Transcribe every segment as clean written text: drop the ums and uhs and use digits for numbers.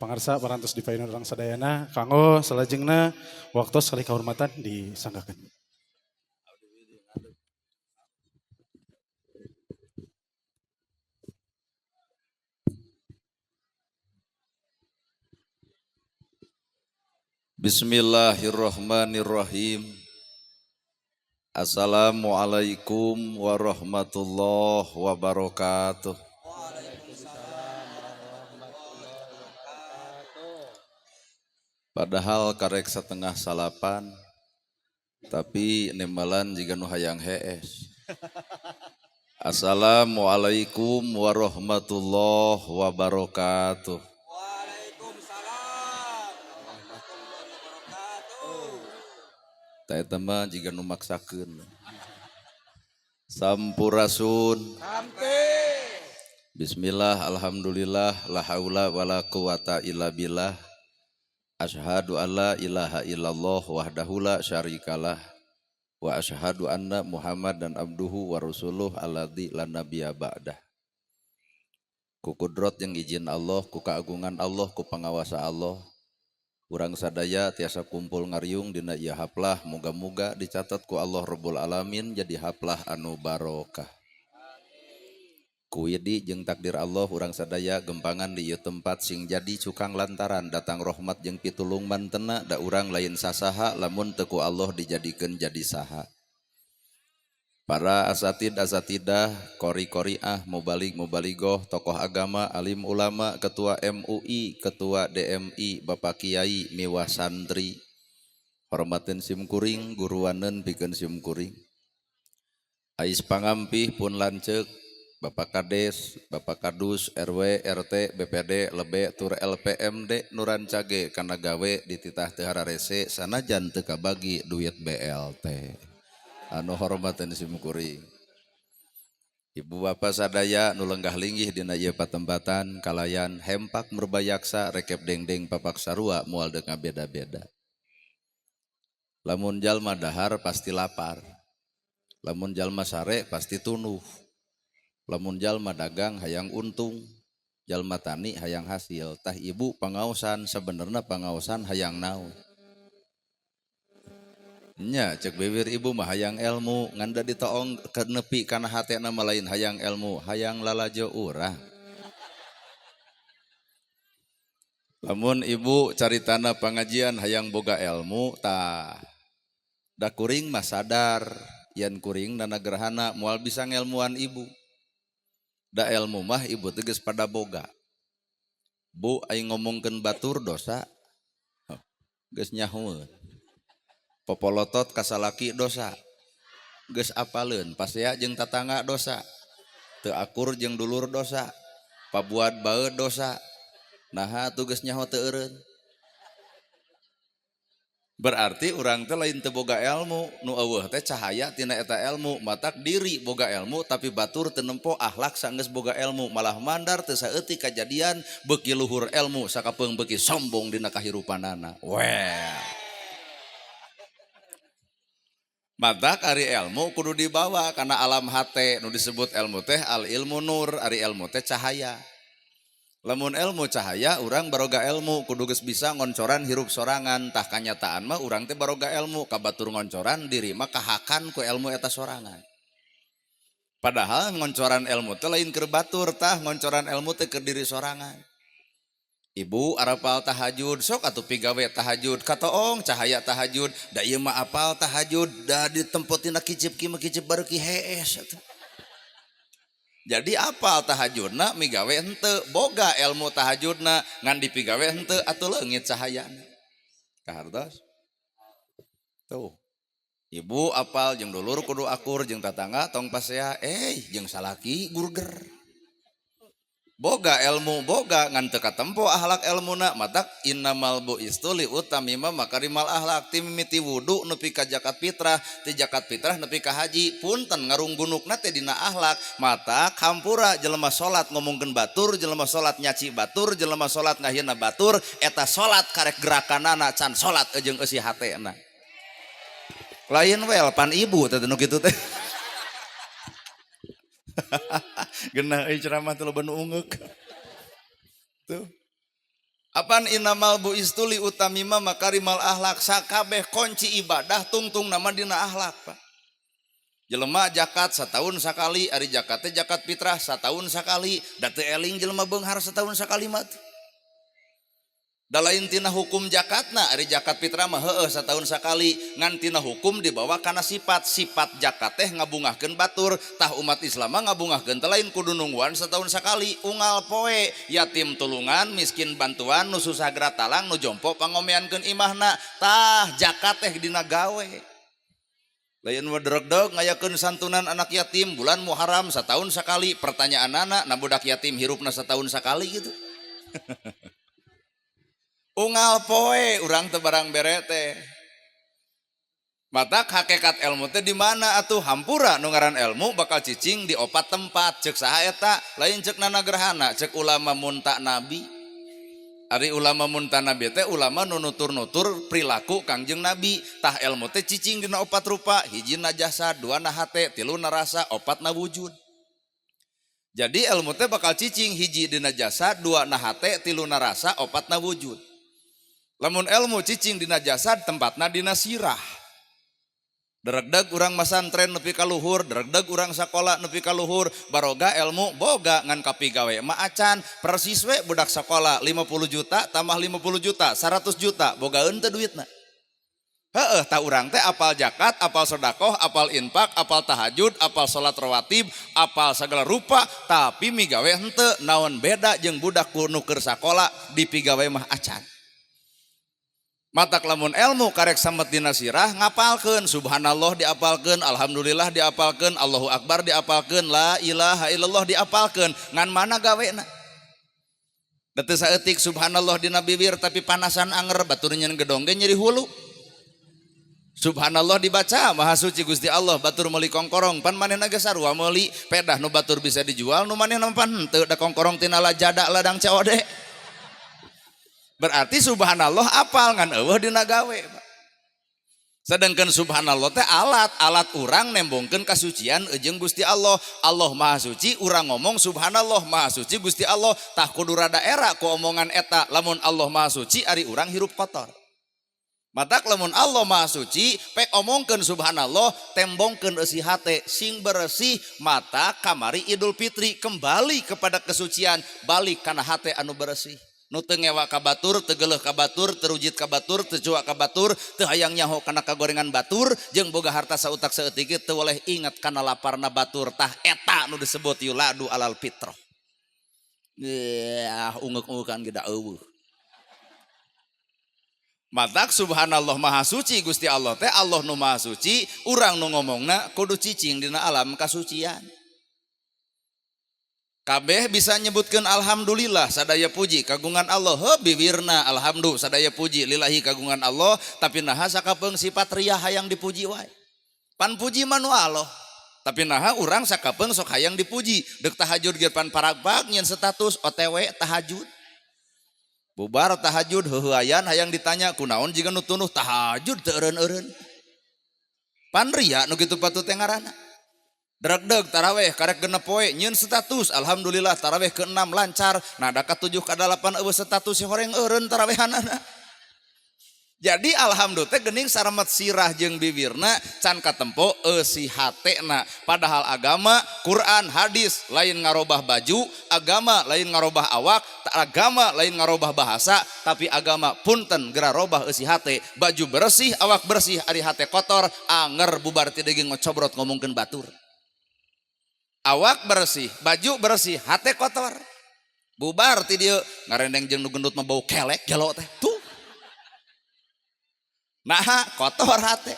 Pangarsa parantos di payun orang sadayana kanggo salajengna waktu sekali kehormatan disanggakan. Bismillahirrahmanirrahim. Assalamualaikum warahmatullahi wabarakatuh. Padahal karek setengah salapan, tapi nembalan jika nu hayang hees. Assalamualaikum warahmatullahi wabarakatuh. Ta eta mah jiga nu maksakeun. Sampurasun. Bismillah, alhamdulillah, la haula wala quwata illa billah. Asyhadu alla ilaha illallah wahdahu la syarikalah wa asyhadu anna Muhammadan abduhu wa rasuluh alladzi la nabiyya ba'dah. Ku kudrot yang izin Allah, ku keagungan Allah, ku pangawasa Allah. Urang sadaya tiasa kumpul ngariung dina ieu haplah, moga-moga dicatat ku Allah Rabbul Alamin jadi haplah anu barokah. Ku widi jeung takdir Allah urang sadaya gempangan di ieu tempat sing jadi cukang lantaran datang rahmat jeung pitulung mantena da urang lain sasaha lamun teu ku Allah dijadikeun jadi saha. Para asatidah, kori-koriah, mubalig-mubaligoh, tokoh agama, alim ulama, ketua MUI, ketua DMI, Bapak Kiai, miwah santri, hormatin simkuring, guruaneun pikeun simkuring. Ais pangampih pun lanceuk, Bapak Kades, Bapak Kadus, RW, RT, BPD, Lebe, Tur LPMD, Nuran Cage, kana gawe dititah teu hararese sanajan teu kabagi duit BLT. Anu hormatin simkuring. Ibu bapak sadaya nu lenggah linggih dina ieu patempatan kalayan hempak merbayaksa rekep dengdeng papak sarua moal deung beda-beda. Lamun jalma dahar pasti lapar. Lamun jalma sare pasti tunuh. Lamun jalma dagang hayang untung. Jalma tani hayang hasil. Tah ibu pangaosan sebenarnya pangaosan hayang naon. Nya cek bibir ibu mah hayang ilmu nganda ditoong ke nepi kana hatena mah lain hayang ilmu, hayang lalajo urang. Lamun ibu caritana pangajian hayang boga ilmu tah da kuring mah sadar yan kuring dana gerhana moal bisa ngelmuan ibu. Da ilmu mah ibu teges pada boga. Bu aing ngomongkeun batur dosa. Geus nyahoeun. Popolotot kasalaki dosa. Geus apaleun pasea jeung tatangga dosa. Teu akur jeung dulur dosa. Pabuat baeud dosa. Naha tugas nyaho teu eureun. Berarti urang teh lain teu boga ilmu, nu eueuh teh cahaya tina eta ilmu, matak diri boga ilmu tapi batur teu nempo akhlak sanggeus boga ilmu, malah mandar teu saeutik kajadian beuki luhur ilmu sakapeung beuki sombong dina kahirupanana. Well. Matak ari ilmu kudu dibawa kana alam hate nu disebut ilmu teh al ilmu nur, ari ilmu teh cahaya. Lamun ilmu cahaya urang baroga ilmu kudu geus bisa ngoncoran hirup sorangan, tah kanyataan mah urang teh baroga ilmu kabatur ngoncoran diri mah kahakan ku ilmu eta sorangan. Padahal ngoncoran ilmu teh lain keur batur, tah ngoncoran ilmu teh keur diri sorangan. Ibu arapal tahajud sok atuh pigawe tahajud katoong cahaya tahajud da ieu mah apal tahajud da ditempotina kicip kieu kicip baru ki hees atuh. Jadi apal tahajudna migawe henteu boga ilmu tahajudna ngan dipigawe henteu atuh leungit cahayana. Kahartos. Tuh. Ibu apal jeung dulur kudu akur jeung tatangga tong pasea jeung salaki burger. Boga ilmu boga ngan teu katempo akhlak ilmuna matak innamal bu'istu li utamima makarimal akhlak ti mimiti wudu nepi ka zakat fitrah ti zakat fitrah nepi ka haji punten ngarunggunukna teh dina akhlak matak hampura jelema salat ngomongkeun batur jelema salat nyaci batur jelema salat ngahieuna batur eta salat karek gerakanana can salat jeung eusi hatena lain wel pan ibu teh nu kitu teh genah euy ceramah teh loba nu ungeuk tuh Apan inamal bu istuli utamima makarimal ahlak sakabeh kunci ibadah tungtung nama dina ahlak Pak. Jelema zakat setahun sekali, ari zakatnya zakat fitrah setahun sekali, da teu eling jelema beunghar setahun sekali mah. Da lain tina hukum zakatna, ari zakat fitrah mah heueuh setahun sekali, ngan tina hukum dibawa kana sifat zakat teh ngabungahkeun batur, tah umat Islam mah ngabungahkeun teh lain kudu nungguan setahun sekali, unggal poe, yatim tulungan, miskin bantuan, nu susah gratalang, nu jompo pangomeankeun imahna, tah zakat teh dina gawe. Lain wadreg-deg ngayakeun santunan anak yatim bulan Muharram setahun sekali. Pertanyaan anak, na budak yatim hirupna setahun sekali gitu. Unggal poe urang teu barang bere teh. Matak hakikat ilmu teh di mana atuh? Hampura nu ngaran ilmu bakal cicing di opat tempat. Ceuk saha eta? Lain ceuk nanagerhana, ceuk ulama munta nabi. Ari ulama munta nabi teh ulama nu nutur-nutur perilaku Kangjeng Nabi. Tah ilmu teh cicing dina opat rupa, hiji na jasad, dua na hate, tilu na rasa, opat na wujud. Jadi ilmu teh bakal cicing hiji dina jasad, dua na hate, tilu na rasa, opat na wujud. Lamun ilmu cicing dina jasad tempatna dina sirah. Deregdeg urang masantren nepi ka luhur, deregdeg urang sakola nepi ka luhur, baroga ilmu boga ngan kapigawe mah acan persis we budak sakola 50 juta tambah 50 juta 100 juta bogaeun teh duitna. Heueuh tah urang teh apal zakat, apal sedekah, apal infak, apal tahajud, apal salat rawatib, apal segala rupa, tapi migawe henteu. Naon beda jeung budak nu keur sakola dipigawe mah acan. Matak lamun ilmu karek samet dina sirah ngapalkeun subhanallah diapalkeun, alhamdulillah diapalkeun, Allahu akbar diapalkeun, la ilaha illallah diapalkeun, ngan mana gawena? Da teu saeutik subhanallah dina bibir tapi panasan anger batur nyeun gedong ge nyeri hulu. Subhanallah dibaca maha suci Gusti Allah, batur meuli kongkorong pan manehna ge sarua meuli pedah nu batur bisa dijual, nu manehna pan henteu da kongkorong tina lajada ladang COD. Berarti subhanallah apal ngan eueuh dina gawe. Sedangkan subhanallah teh alat urang nembongkeun kasucian jeung Gusti Allah. Allah maha suci, urang ngomong subhanallah maha suci Gusti Allah, tah kudu rada era ku omongan eta. Lamun Allah maha suci ari urang hirup kotor. Matak lamun Allah maha suci pek omongkeun subhanallah, tembongkeun eusi hate sing bersih, mata kamari Idul Fitri kembali kepada kesucian, balik kana hate anu bersih. Nu teu ngewa ka batur, teu geuleuh ka batur, teu rujit ka batur, teu cuak ka batur, teu hayang nyaho kana kagorengan batur, jeung boga harta sautak saeutik teu oleh inget kana laparna batur. Tah eta nu disebut yuladu alal fitrah. Ungek-ungekan ge da eueuh. Matak subhanallah maha suci Gusti Allah teh Allah nu maha suci, urang nu ngomongna kudu cicing dina alam kasucian. Kabeh bisa nyebutkeun alhamdulillah sadaya puji kagungan Allah, bibirna alhamdulillah sadaya puji lillahi kagungan Allah, tapi naha sakapeung sifat riyah hayang dipuji wae. Pan puji manu Allah, tapi naha urang sakapeung sok hayang dipuji. Deuk tahajud ge pan parabag nyen status OTW tahajud. Bubar tahajud heuheuayan hayang ditanya kunaon jiga nu tunuh tahajud teu eureun-eureun. Pan riya nu kitu patut teh ngaranna. Deregdeg taraweh karek genep poe nyeun status alhamdulillah taraweh ke-6 lancar, nah da ka-7 ka-8 eueuh status si horeng eureun tarawehanana. Jadi alhamdulillah teh geuning saramet sirah jeung bibirna can katempo eusi hatena. Padahal agama Quran hadis lain ngarobah baju, agama lain ngarobah awak, agama lain ngarobah bahasa, tapi agama punten geura robah eusi hate. Baju bersih, awak bersih, ari hate kotor, anger bubar ti deui ngocobrot ngomongkeun batur. Awak bersih, baju bersih, hate kotor. Bubar ti dieu ngarendeng jeung nu gendut mah bau kelek gelo teh. Tuh. Nah, kotor hate.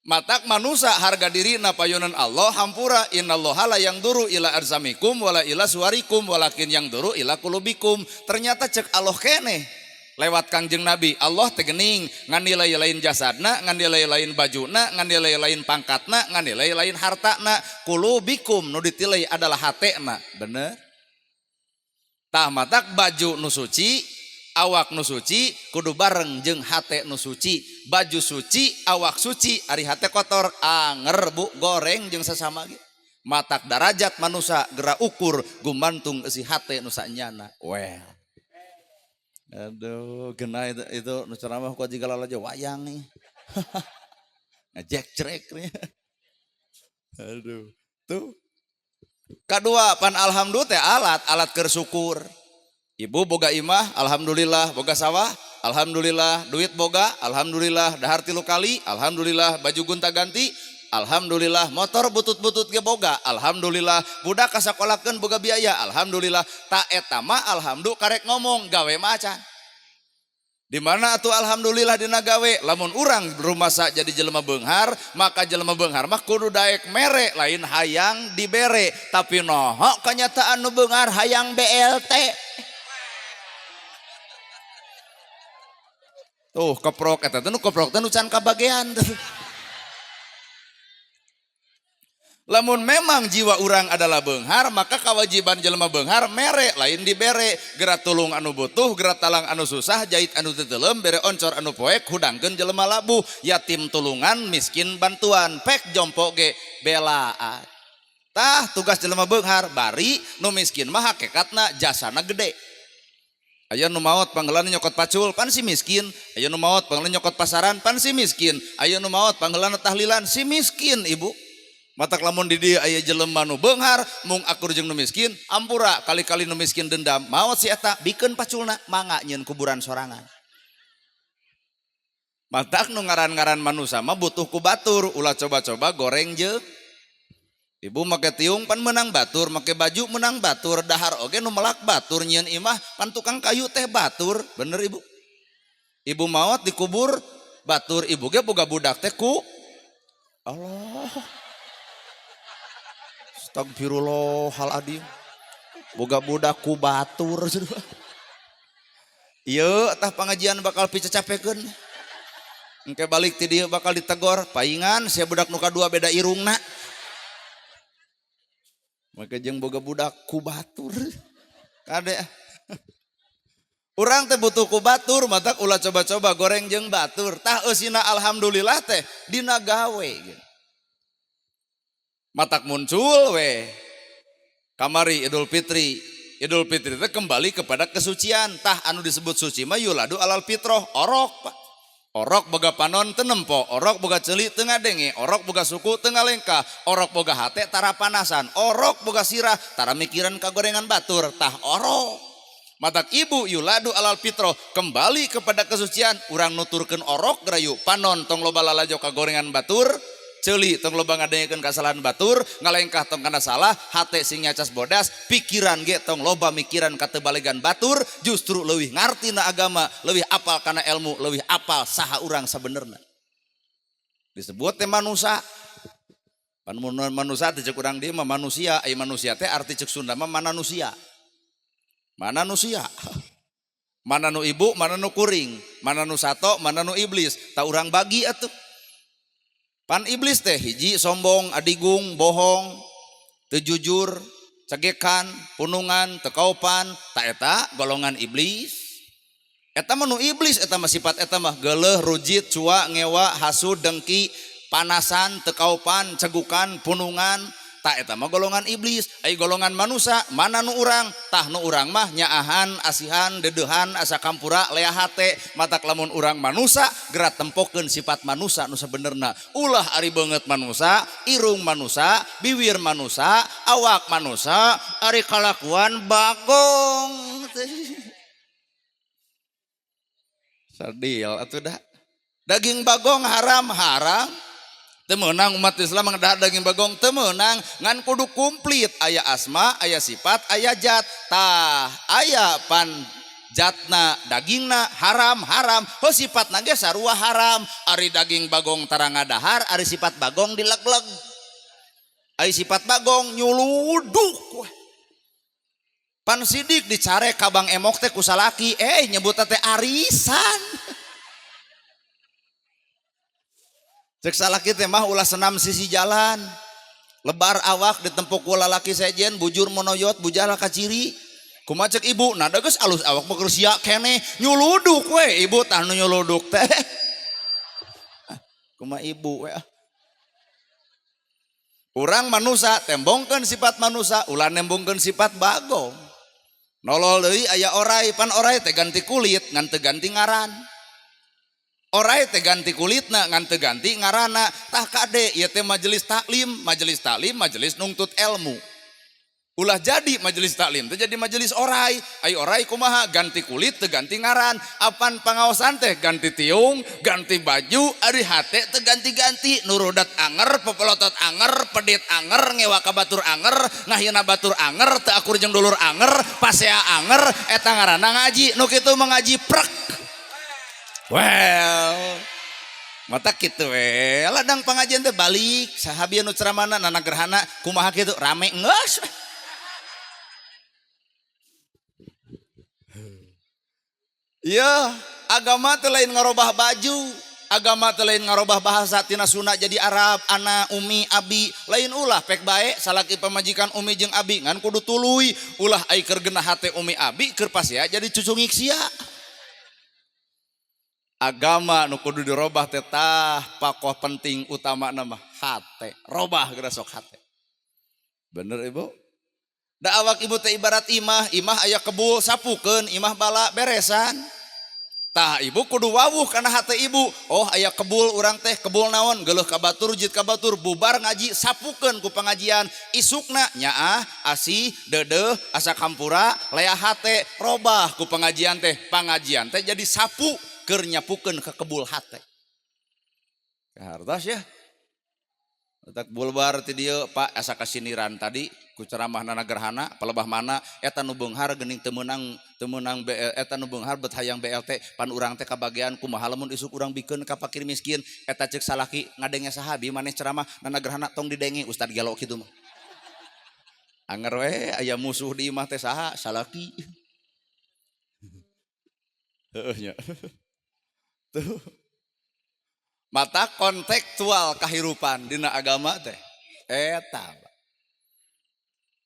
Matak manusia harga diri napayunan Allah hampura innallaha la yangduru ila arzamikum wala ila suwarikum walakin yangduru ila kulubikum. Ternyata cek Allah keneh. Lewat Kangjeng Nabi Allah teh geuning ngan nilai lain jasadna, ngan nilai lain bajuna, ngan nilai lain pangkatna, ngan nilai lain hartana. Kulubikum nu ditilai adalah hatena. Bener? Tah matak baju nu suci, awak nu suci kudu bareng jeung hate nu suci. Baju suci, awak suci, ari hate kotor, anger bu goreng jeung sasama ge. Matak darajat manusia geura ukur gumantung eusi hate nu sanyana. Well. Aduh, genah itu nu ceramah ku jiga lalajo wayang nih. Ngejek cerek nih. Aduh. Tuh. Kedua, pan alhamdulillah teh alat keur syukur. Ibu boga imah, alhamdulillah, boga sawah, alhamdulillah, duit boga, alhamdulillah, dahar 3 kali, alhamdulillah, baju gonta-ganti, alhamdulillah, motor butut-butut ge boga, alhamdulillah, budak kasakolahkeun boga biaya, alhamdulillah, ta eta mah alhamdulillah karek ngomong gawe macan. Di mana atuh alhamdulillah dina gawe, lamun urang rumasa jadi jelema beunghar, maka jelema beunghar mah kudu daek mere lain hayang dibere, tapi noho kenyataan nu beunghar hayang BLT. Tuh keprok eta teh nu keprok teh nu can kabagean tuh. Lamun memang jiwa urang adalah beunghar, maka kewajiban jelema beunghar mere lain dibere, gerak tulung anu butuh, gerak talang anu susah, jahit anu teu teuleum, bere oncor anu poek, hudangkeun jelema labuh, yatim tulungan, miskin bantuan, pek jompo ge belaan. Tah tugas jelema beunghar bari, nu miskin mah hakikatna jasana gede. Aya nu maot pangheulana nyokot pacul pan si miskin, aya nu maot pangheulana nyokot pasaran pan si miskin, aya nu maot pangheulana tahlilan si miskin ibu. Matak lamun di dieu aya jelema nu beunghar mung akur jeung nu miskin, ampura kali-kali nu miskin dendam, maot si eta bikeun paculna mangga nyeun kuburan sorangan. Matak nu ngaran-ngaran manusia mah butuh ku batur, ulah coba-coba goreng jeung ibu make tiung pan menang batur, make baju menang batur, dahar oge nu melak batur nyieun imah pan tukang kayu teh batur, bener ibu. Ibu maot dikubur batur, ibu ge boga budak teh ku Allah. Astagfirullahaladzim. Boga budak ku batur. Ieu tah pangajian bakal picacapekeun. Engke balik ti dieu bakal ditegor, paingan sia budak nu kadua beda irungna. Maka jeung boga budak ku batur. Kade. Urang teh butuh ku batur, matak ulah coba-coba goreng jeung batur. Tah eusina alhamdulillah teh dina gawe. Matak muncul we. Kamari Idul Fitri. Idul Fitri teh kembali kepada kesucian. Tah anu disebut suci mah yuladu alal fitroh, orok Pak. Orok boga panon teu nempo, orok boga ceuli teu ngadenge, orok boga suku teu ngalengkah, orok boga hate tara panasan, orok boga sirah tara mikiran kagorengan batur, tah orok. Matak ibu yuladu alal fitroh, kembali kepada kesucian, urang nuturkeun orok gerayu, panon tong loba lalajo kagorengan batur, ceuli tong loba ngadengekeun kasalahan batur, ngalengkah tong kana salah, hate sing nyacas bodas, pikiran ge tong loba mikiran katebalegan batur, justru leuwih ngarti na agama, leuwih apal kana ilmu, leuwih apal saha urang sabenerna. Disebut teh manusia. Pan manusia teh ceuk urang dieu mah manusia, ai manusia teh arti ceuk Sunda mah mananusia. Mananusia. Mana nu ibu, mana nu kuring, mana nu sato, mana nu iblis. Ta urang bagi atuh. Pan iblis teh hiji sombong, adigung, bohong, teu jujur, cegekan, punungan, teu kaupan, ta eta golongan iblis. Eta mah nu iblis, eta mah sifat eta mah geuleuh, rujit, cua, ngewa, hasud, dengki, panasan, teu kaupan, cegukan, punungan, ta eta mah golongan iblis. Ai golongan manusia mana nu urang? Tah nu urang mah nyaahan, asihan, dedeuhan, asa kampura, lea hate. Matak lamun urang manusia gerak tempokeun sifat manusia nu sabenerna. Ulah ari beungeut manusia, irung manusia, bibir manusia, awak manusia, ari kalakuan bagong. Sadil atuh dah. Daging bagong haram. Teu meunang umat Islam ngedahar daging bagong teu meunang, ngan kudu komplit, aya asma, aya sifat, aya zat. Tah aya pan zatna dagingna haram, heuh sifatna ge sarua haram. Ari daging bagong tara ngadahar, ari sifat bagong dilegleg. Ari sifat bagong nyuluduk. Pan sidik dicare kabang emok teh ku salaki, nyebut teh arisan. Cek salaki teh mah ulah senam sisi jalan, lebar awak ditempuk ku lalaki sejen, bujur monoyot, bujala ka ciri. Kumaha cek ibu, nada geus alus awak mah sia keneh, nyuluduk we ibu tah nu nyuluduk teh. Kumaha ibu we. Urang manusia tembongkeun sifat manusia, ulah nembongkeun sifat bagong. Nolol deui aya oray, pan oray teh ganti kulit ngan teu ganti ngaran. Oray teh ganti kulitna ngan teu ganti ngaranna. Tah kade ieu teh majelis taklim, majelis nungtut ilmu. Ulah jadi majelis taklim teh jadi majelis oray. Ai oray kumaha ganti kulit teu ganti ngaran. Apan pangaosan teh ganti tiung, ganti baju, ari hate teu ganti-ganti. Nurudat anger, pepelotot anger, pedit anger, ngewa ka batur anger, ngahina batur anger, teu akur jeung dulur anger, pasea anger, eta ngaranna ngaji. Nu kitu mengaji prek. Well, mata kitu we. Ladang pengajian teh balik, sahabi anu ceramahna nana gerhana kumaha kitu rame geus. Ya, agama teh lain ngarobah baju, agama teh lain ngarobah bahasa tina Sunda jadi Arab, ana, umi, abi, lain ulah pek bae salaki pamajikan umi jeung abi ngan kudu tuluy, ulah ai keur genah hate umi abi keur pasea jadi cucungik sia. Agama nu kudu dirobah teh tah pakoh penting utama nama hate, robah geura sok hate. Bener Ibu? Da awak ibu teh ibarat imah aya kebul sapukeun, imah bala beresan. Tah ibu kudu wawuh kana hate ibu. Oh aya kebul urang teh, kebul naon? Geuleuh ka batur, jit ka batur, bubar ngaji sapukeun ku pengajian. Isukna nyaah, asih, deudeuh, asa kampura, leah hate, robah ku pengajian teh. Pengajian teh jadi sapu keur nyapukeun ka kebul hate. Kahartos ya. Tak bulbar ti dieu Pak asa kasiniran tadi ku ceramah nana gerhana palebah mana eta nu beunghar geuning teu meunang eta nu beunghar bet hayang BLT pan urang teh kabagean kumaha lamun isuk urang bikeun ka fakir miskin eta ceuk salaki ngadenge sahabi maneh ceramah nana gerhana tong didenge Ustad gelo kitu mah. Anger we aya musuh di imah teh saha salaki. Heueuh nya. Tuh. Mata kontekstual kahirupan dina agama teh eta.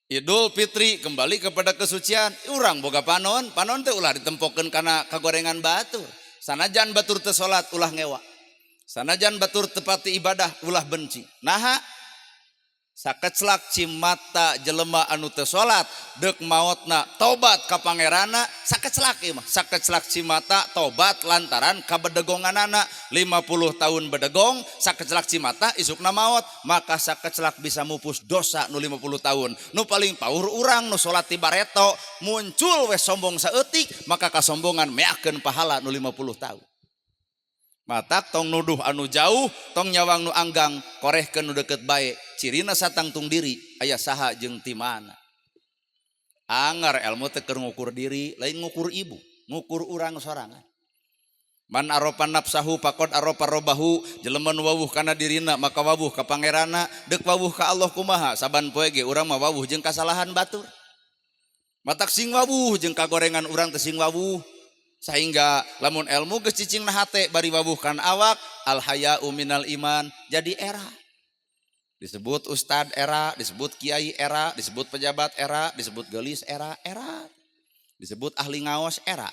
Idul Fitri kembali kepada kesucian. Urang boga panon teh ulah ditempokeun kana kagorengan batur. Sanajan batur teu salat ulah ngewa. Sanajan batur teu pati ibadah ulah benci. Naha sakeclak cimata jelema anu teu salat deuk maotna tobat ka pangeranna sakeclak ieu mah sakeclak cimata tobat lantaran kabedegonganana 50 tahun bedegong sakeclak cimata isukna maot maka sakeclak bisa mupus dosa nu 50 tahun nu paling paueur urang nu salat ti bareto muncul we sombong saeutik maka kasombongan meakeun pahala nu 50 tahun. Matak tong nuduh anu jauh, tong nyawang nu anggang, korehkeun nu deukeut bae. Cirina satangtung diri, aya saha jeung ti mana. Anggar ilmu teh keur ngukur diri, lain ngukur ibu, ngukur urang sorangan. Man aropa nafsahu pakod aropa robahu, jelema nu wawuh kana dirina maka wawuh ka pangeranna, deuk wawuh ka Allah kumaha? Saban poe ge urang mah wawuh jeung kasalahan batur. Matak sing wawuh jeung kagorengan urang teh sing wawuh. Sehingga lamun ilmu geus cicingna hate bari wawuhkan awak al haya'u minal iman jadi era. Disebut ustad era, disebut kiai era, disebut pejabat era, disebut gelis era. Disebut ahli ngaos era.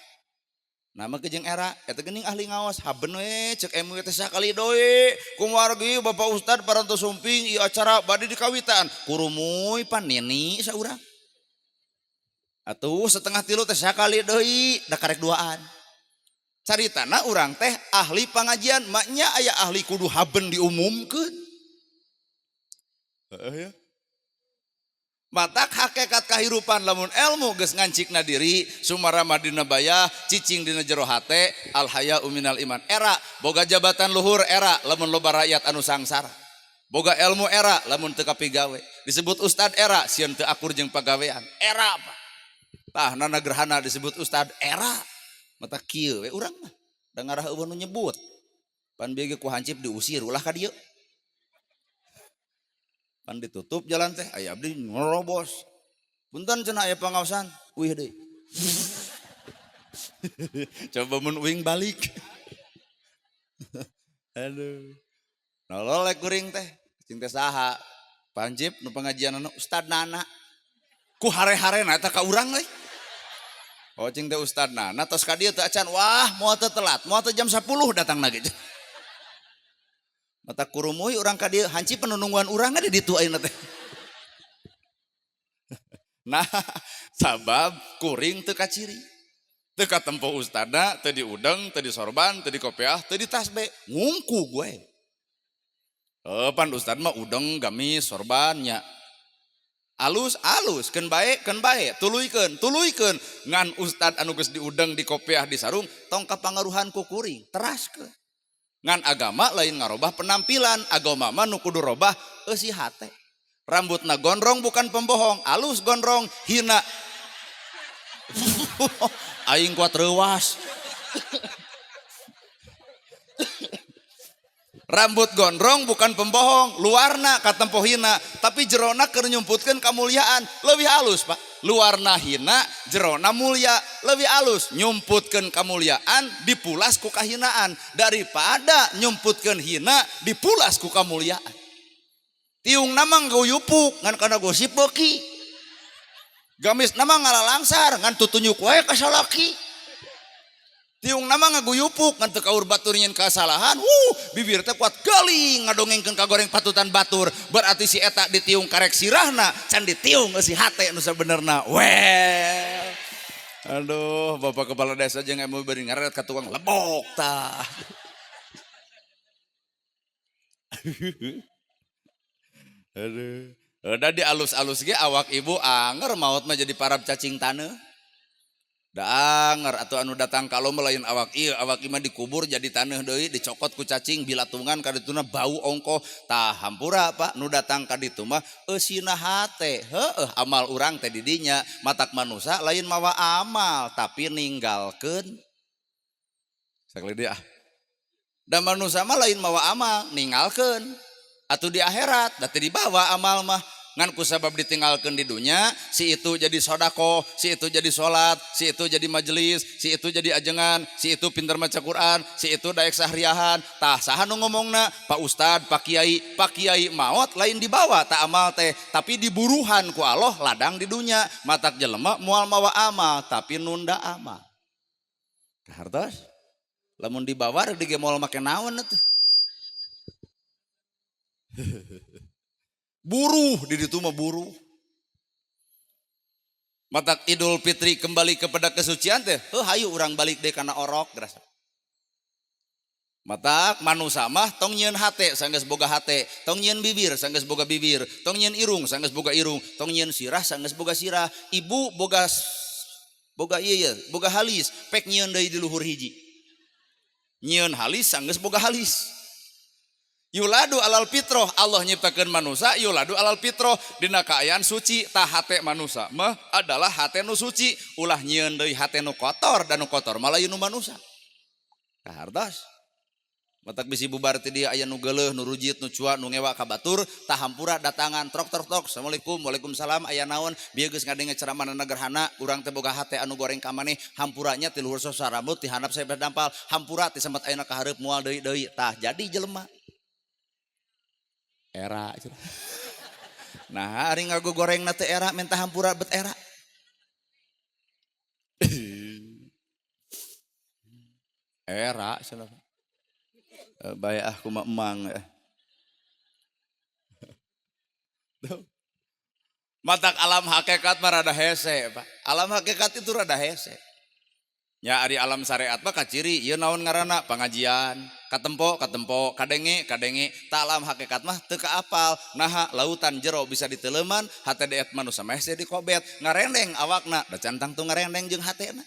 Nama kejeng era eta geuning ahli ngaos haben we ceuk MW teh sakali doe kumargi bapak ustad parantos sumping ieu acara bade dikawitan kurumuy panini saurang. Atuh setengah tilu teh sakali deui da karek duaan. Caritana urang teh ahli pangajian maknya aya ahli kudu haben diumumkeun. Heeh ya. Matak hakikat kahirupan lamun ilmu geus ngancikna diri sumara madina bayah cicing dina jero hate al haya'u minal iman. Era boga jabatan luhur era lamun loba rakyat anu sangsara. Boga ilmu era lamun teu kapigawe. Disebut ustad era sieun teu akur jeung pagawean. Era apa? Tah nana gerhana disebut ustad era mata kieu we urang mah da ngarah eueuh nu nyebut pan bieu ku hancip diusir ulah ka dieu pan ditutup jalan teh aya abdi ngerobos punten cenah aya pangaosan uih deui coba mun uing balik aduh nololek kuring teh cing teh saha pancip nu pengajianna ustad nana ku hare-harena eta ka urang we. Oh cing teh ustad nana tos ka dieu teu acan wah moal teu telat moal teu jam 10 datangna ge. Mata kurumuy urang ka dieu hanci penunungguan urang ada ditu ayeuna teh. Nah Sabab kuring teu kaciri. Teu katempo ustadna, teu diudeng, teu disorban, teu dikopiah, teu ditasbih. Ngungku gue. Pan ustad mah udeng, gamis, sorbannya. Alus, ken bae, tuluykeun. Ngan ustad anu geus diudeng, dikopiah, disarung, tong kapangaruhan ku kuring, teraskeun. Ngan agama lain ngarobah penampilan, agama mah nu kudu robah eusi hate. Rambutna gondrong bukan pembohong, alus gondrong, hina. Aing kuat reuwas. Rambut gondrong bukan pembohong, luarna katempo hina, tapi jerona keur nyumputkeun kamuliaan, leuwih halus Pak. Luarna hina, jerona mulia, leuwih halus, nyumputkeun kamuliaan, dipulas ku kahinaan daripada nyumputkeun hina, dipulas ku kamuliaan. Tiung nama nggoyupuk ngan kana gosip beuki. Gamis nama ngalalangsar ngan tutunyuk wae ka salaki. Tiung nama ngaguyupuk ngan teu kaur batur nyeun kasalahan, bibir teh kuat galing ngadongengkeun ka goreng patutan batur, berarti si eta ditiung karek sirahna can ditiung si hate nu sabenerna. Well, aduh bapak kepala desa jeung emu beuring ngaret ka tukang lebok tah. Aduh, udah di alus-alus ge awak ibu anger maot mah jadi parab cacing taneuh. Da anger atau anu datang kalau melain awak mah dikubur jadi taneuh deui, dicokot ku cacing bilatungan ka dituna bau ongkoh. Tah hampura Pak nu datang ka ditu mah eusina hate. Heueuh amal urang teh di dinya, matak manusia lain mawa amal tapi ninggalkeun. Sakali dia. Da manusia mah lain mawa amal, ninggalkeun. Atuh di akhirat da teu dibawa amal mah. Ngan kusabab ditinggalkan di dunia, si itu jadi sodako, si itu jadi sholat, si itu jadi majelis, si itu jadi ajengan, si itu pintar maca Quran, si itu daek sahriahan. Tah saha nu ngomongna Pak Ustad, Pak Kiai maot lain dibawa tak amal teh, tapi diburuhan ku Allah ladang di dunia. Matak jelema moal mawa amal tapi nunda amal. Hartos lamun dibawa rek dige moal make naon atuh. Buruh di ditu mah buruh. Matak Idul Fitri kembali kepada kesucian teh, hayu urang balik deh kana orok gerasa. Matak manusia mah tong nyieun hate sanggeus boga hate, tong nyieun bibir sanggeus boga bibir, tong nyieun irung sanggeus boga irung, tong nyieun sirah sanggeus boga sirah. Ibu boga halis, pek nyieun deui di luhur hiji. Nyieun halis sanggeus boga halis. Yuladu alal fitroh, Allah nyiptakeun manusia yuladu alal fitroh dina kaayaan suci. Tah hate manusia mah adalah hate nu suci, ulah nyieun deui hate nu kotor dan nu kotor malah nu manusia. Tah hartos matak bisi bubar ti dieu aya nu geuleuh nu rujit nu cua nu ngewa ka batur, tah hampura datangan trok assalamualaikum waalaikumsalam aya naon bieu geus ngadenge ceramah gerhana urang teh boga hate anu goreng ka maneh hampuranya ti luhur sosa rambut ti handap saya dampal hampura ti sempat ayeuna ka hareup moal deui tah jadi jelema era. Nah hari ngago goreng nate era minta hampura bet era. Era cenah. Bae aku mah emang. Matak alam hakikat mah rada hese, Pak. Alam hakikat itu rada hese. Ya ari alam syariat mah kaciri ieu naon ngaranna pangajian, katempo, kadenge, tak alam hakikat mah teu kaapal. Naha lautan jero bisa diteleuman, hate deet manusia mah hese dikobet, ngarendeng awakna, da cantang tu ngarendeng jeung hatena.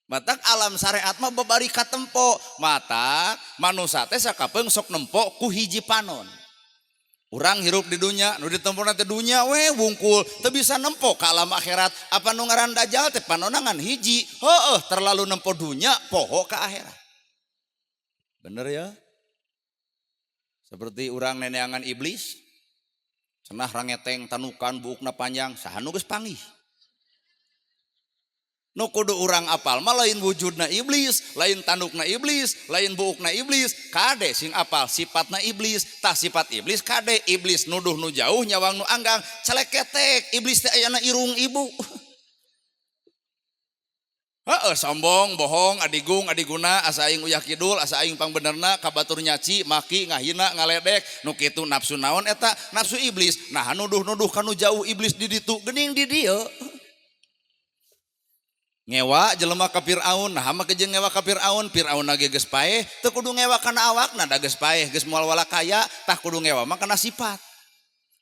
Matak alam syariat mah babari katempo, matak manusia teh sakapeung sok nempo ku hiji panon. Urang hirup di dunia, nu ditempona teh dunia we wungkul, teu bisa nempo ka alam akhirat. Apa nu ngaran dajal teh panonangan hiji. Heueuh, terlalu nempo dunia poho ka akhirat. Bener ya? Seperti urang neneangan iblis. Cenah rangeteng tanukan buukna panjang, saha nu geus panggih. Nu kudu urang apal mah lain wujudna iblis, lain tandukna iblis, lain buukna iblis, kade sing apal sifatna iblis. Tah sifat iblis kade, iblis nuduh nu jauh nyawang nu anggang, celek ketek iblis teh ayana irung ibu. sombong, bohong, adigung, adiguna, asa aing uyah kidul, asa aing pangbenerna, kabatur nyaci, maki, ngahina, ngaledek, nu kitu nafsu naon eta, nafsu iblis. Nah, nuduh-nuduh kanu jauh iblis di ditu, geuning di dieu. Ngewa jelema ka Firaun, nah mah kejeung ngewa ka Firaun, Firaun ge geus paeh, teu kudu ngewa kana awakna da geus paeh, geus moal walakaya, tah kudu ngewa mah kana sifat.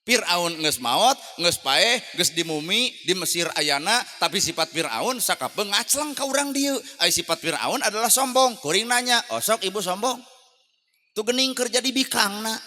Firaun geus maot, geus paeh, geus di mumi di Mesir ayana, tapi sifat Firaun sakapeung ngacleng ka urang dieu. Ai sifat Firaun adalah sombong. Kuring nanya, "Oh sok ibu sombong?" Tu geuning keur jadi bikangna.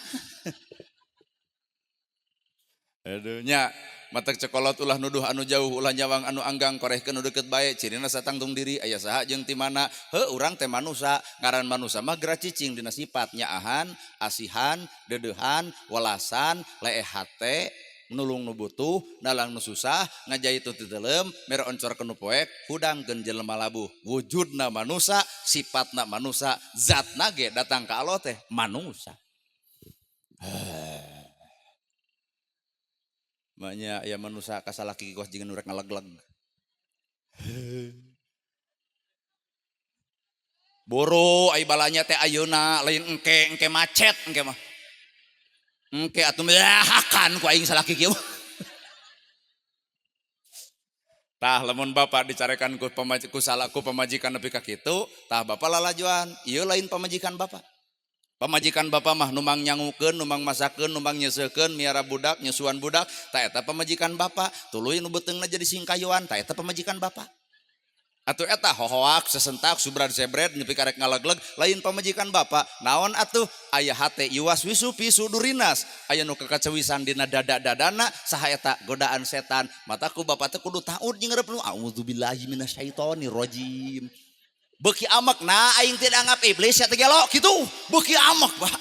Aduh nya, matak cekolot ulah nuduh anu jauh, ulah nyawang anu anggang, korehkeun nu deukeut bae, cirina satangtung diri, aya saha jeung ti mana? Urang teh manusa, ngaran manusa mah geura cicing dina sifat nyaahan, asihan, deudeuhan, welasan, leeh hate, nulung nu butuh, nalang nu susah, ngajai tu titeulem, mere oncorkeun nu poek, hudangkeun jelema labuh. Wujudna manusa, sifatna manusa, zatna ge datang ka Allah teh manusa. Maknya aya manusia kasalaki kos jeung urek ngalegleg. Boro ai balanya teh ayeuna lain engke macet engke mah. Engke atuh hakan ku aing salaki kieu. Tah lamun bapak dicarekan ku pamajikan nepi ka kitu, tah bapak lalajuan, ieu lain pamajikan bapak. Pamajikan bapak mah numang nyangukeun, numang masakeun, numang nyeusekeun, miara budak, nyusuan budak, tah eta pamajikan bapak. Tuluy nu beuteungna jadi singkayuan, tah eta pamajikan bapak. Atuh eta hohoak, sesentak, subrad sebred, nepi karek ngalegleg, lain pamajikan bapak. Naon atuh? Aya hate yuwaswisu fi sudurinas. Aya nu kakacewisan dina dada-dadana, saha eta godaan setan. Mataku bapak teh kudu taud jeung ngarep nu auzubillahi minasyaitonir rajim. Beki amek nah aing tidak anggap iblis ya tegelo gitu beki amek bah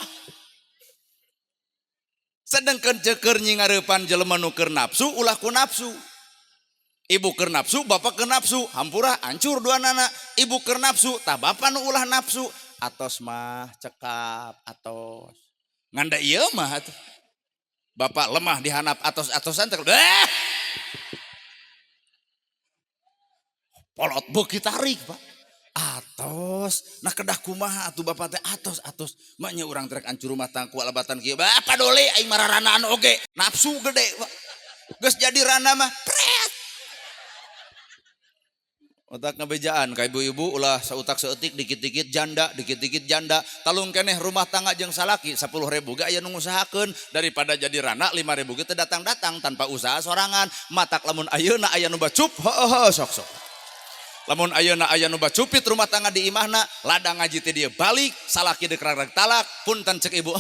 sedengkeun ceukeur nyingareupan jelema nu keur nafsu ulah ku nafsu ibu keur nafsu bapak keur nafsu hampura hancur duanana ibu keur nafsu tah bapak nu ulah nafsu atos mah cekap atos nganda ieu mah atuh bapak lemah dihanap atos-atosan teh polot beki tarik pak atos nah kedah kumaha atuh bapak teh atos maknya urang trek ancur rumah tangga ku alabatan kieu bapak dole aing mararanaan oge nafsu gede geus jadi rana mah pret otak ngabejaan ka ibu-ibu ulah sautak saeutik dikit-dikit janda talung keneh rumah tangga jeung salaki 10.000 ge aya nu ngusahakeun daripada jadi rana 5.000 ge teh datang-datang tanpa usaha sorangan matak lamun ayeuna aya nu bacup heuh sok lamun ayeuna aya nu bacupit rumah tangga di imahna ladang ngaji teh dia balik salaki deuk rareg talak punten cek ibu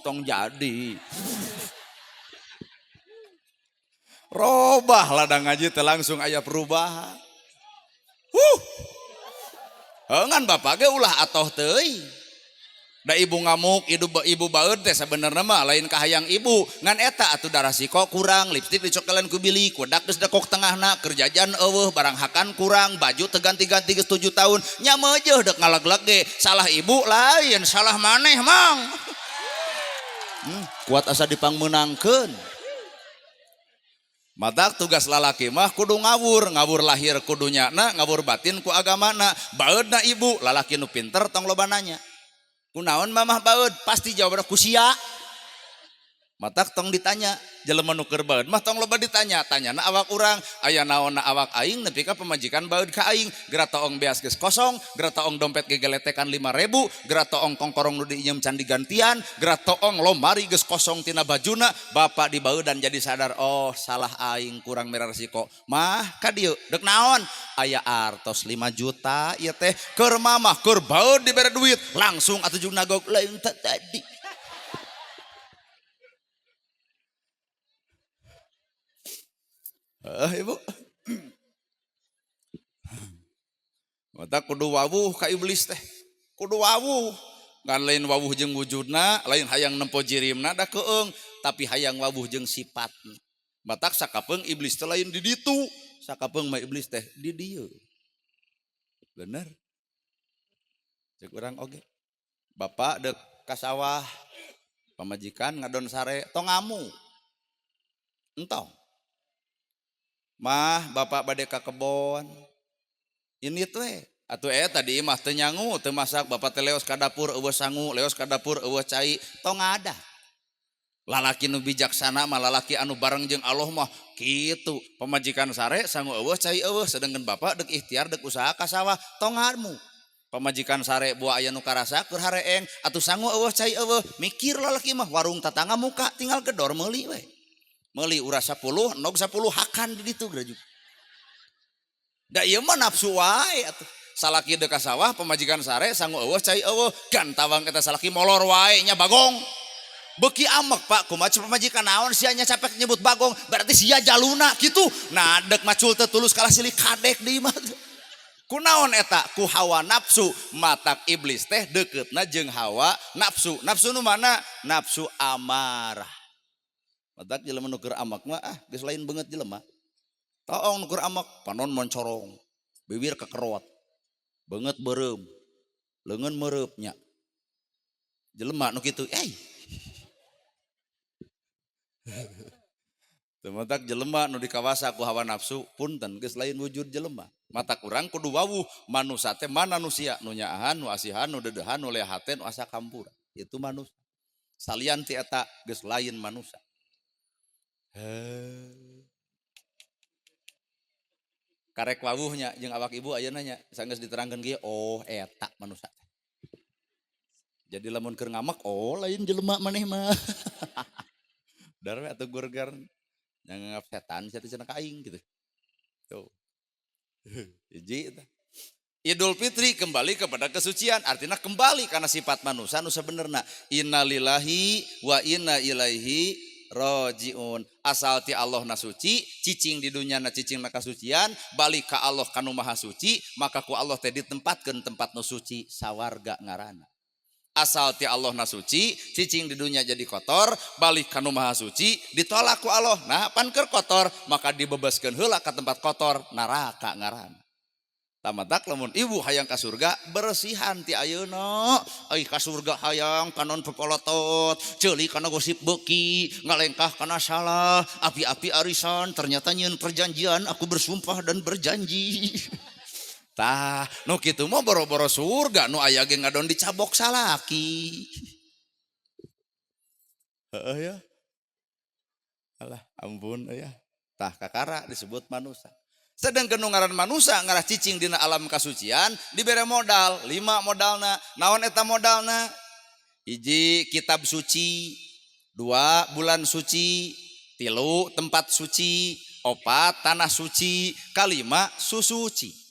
tong jadi robah ladang ngaji teh langsung aya perubahan ngan bapak ge ulah atoh teuing da ibu ngamuk ibu baeud teh sabenerna mah lain kahayang ibu ngan eta atuh darah siko kurang lipstik dicokelan ku bilik wedak geus dekok tengahna kerjajan eueuh barang hakan kurang baju teganti-ganti geus 7 tahun nya meujeuh dek ngalegleg ge salah ibu lain salah maneh mang kuat asa dipangmeunangkeun matak tugas lalaki mah kudu ngawur lahir kudunya ngawur batin ku agamana baeudna ibu lalaki nu pinter tong loba nanya kunaon mamah baeud pasti jawabna kusia matak tong ditanya jelema nu keur baeud mah tong loba ditanya tanyana awak urang aya naonna awak aing nepi ka pamajikan baeud ka aing geura toong beas geus kosong geura toong dompet gegeletekan 5.000 geura toong kongkorong nu diinjem can digantian geura toong lomari geus kosong tina bajuna bapak dibaeudan jadi sadar oh salah aing kurang mere resiko mah ka dieu deuk naon aya artos 5 juta ieu teh keur mamah keur baeud dibere duit langsung atuh jeung nagok lain tadi ibu mata kudu wawuh ka iblis teh kudu wawuh kan lain wawuh jeung wujudna lain hayang nempo jirimna da keung tapi hayang wawuh jeung sifatna matak sakapeung iblis teh lain di ditu sakapeung mah iblis teh di dieu bener cek urang oge bapak deuk ka sawah pamajikan ngadon sare tong ngamu entong mah bapak bade ka kebon Ini tuh atuh tadi mah teu nyangu teu masak bapak teh leos ka dapur eueuh sangu leos ka dapur eueuh cai tong ada. Lalaki nu bijaksana mah lalaki anu bareng jeung Allah mah kitu. Pamajikan sare sangu eueuh cai eueuh sedangkan bapak deuk ikhtiar deuk usaha ka sawah tong harmu. Pamajikan sare buah aya nu karasa keur hareeng atuh sangu eueuh cai eueuh mikir lalaki mah warung tatangga muka tinggal gedor meuli we. Meuli urang 10 nog 10 hakan di ditu grajuk. Da ieu mah nafsu wae atuh. Salaki deuk ka sawah pamajikan sare sangu eueuh cai eueuh gantawang eta salaki molor wae nya bagong. Beki amek Pak kumaha pamajikan naon sia nya capek nyebut bagong berarti sia jaluna gitu. Nah dek macul teu tulus kalah silih kadek deui mah. Kunaon eta ku hawa nafsu matak iblis teh deuketna jeung hawa nafsu. Nafsu nu mana? Nafsu amarah. Matak jelema nu keur amak mah geus lain beungeut jelema. Taong nu keur amak panon moncorong. Bibir kekerot. Beungeut beureum. Leungeun meureub nya. Jelema nu kitu Matak jelema nu dikawasa ku hawa nafsu punten geus lain wujud jelema. Matak urang kudu wawuh manusia teh mana manusia nu nyaahan nu asihan nu dedehan nu lehaten nu asa kampur. Itu manusia. Salian ti eta geus lain manusia. Karek wawuhnya jeung awak ibu ayeuna nya sanggeus diterangkeun ge oh eta manusia. Jadi lamun keur ngamak oh lain jelema maneh mah. Darwe atau gurgar nganggap setan saya cenah aing gitu. Tuh. Hiji eta. Idul Fitri kembali kepada kesucian, artinya kembali karena sifat manusia nu sabenerna. Innalillahi wa inna ilaihi rajiun. Asal ti Allah na suci, cicing di dunia na cicing na kasucian, balik ka Allah kanu maha suci, maka ku Allah teh ditempatkeun tempat nu suci sawarga ngaranna. Asal ti Allah na suci, cicing di dunia jadi kotor, balik kanu maha suci, ditolak ku Allah. Nah, pan keur kotor, maka dibebaskeun heula ka tempat kotor, neraka ngaranna. Tamatak lamun ibu hayang ka surga, bersihan ti ayeuna. Ai ka surga hayang kanon pepolotot, ceuli kana gosip beuki, ngalengkah kana salah, api-api arisan, ternyata nyieun perjanjian, aku bersumpah dan berjanji. Tah, nu kitu mah boro-boro surga nu aya ge ngadon dicabok salaki. Heeh ya. Alah, ampun ya. Tah kakara disebut manusia. Sedangkan nu ngaran manusia ngarah cicing dina alam kasucian dibere modal, 5 modalna. Naon eta modalna? 1 kitab suci, 2 bulan suci, 3 tempat suci, 4 tanah suci, 5 susuci.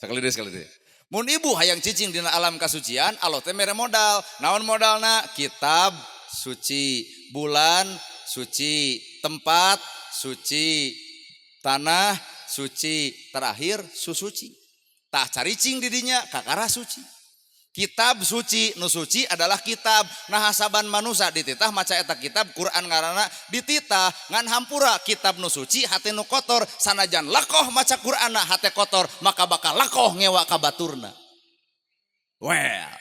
Sekali deh. Mun ibu hayang cicing dina alam kasucian, Allah teh mere modal. Naon modalna? Kitab suci, bulan suci, tempat suci, tanah suci, terakhir susuci. Tah caricing di dinya kakara suci. Kitab suci, nu suci adalah kitab. Nah saban manusia dititah maca eta kitab Quran ngaranna dititah ngan hampura kitab nu suci hate nu kotor sanajan lakoh maca Qur'anna hate kotor maka bakal lakoh ngewa ka baturna. Well,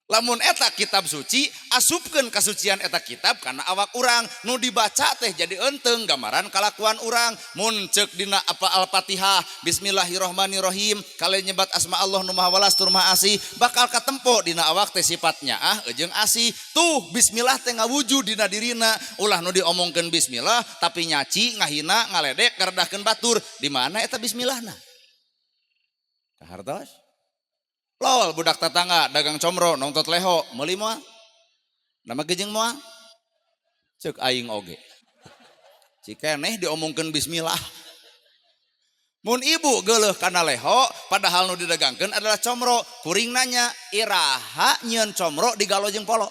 lamun eta kitab suci asupkeun kasucian eta kitab kana awak urang nu dibaca teh jadi enteng gambaran kalakuan urang. Mun ceuk dina apa Al-Fatihah bismillahirrahmanirrahim kale nyebat asma Allah nu maha walas tur maha asih bakal katempo dina awak teh sifatnya jeung asih. Tuh bismillah teh ngawujud dina dirina. Ulah nu diomongkeun bismillah tapi nyaci ngahina ngaledek ngaredahkeun batur. Di mana eta bismillahna? Kahartos lol budak tetangga dagang comro nongtot leho meuli moal nama gejeng moal ceuk aing oge cikeneh diomongkeun bismillah. Mun ibu geuleuh kana leho padahal nu didagangkeun adalah comro kuring nanya iraha nyieun comro digalau jeung polo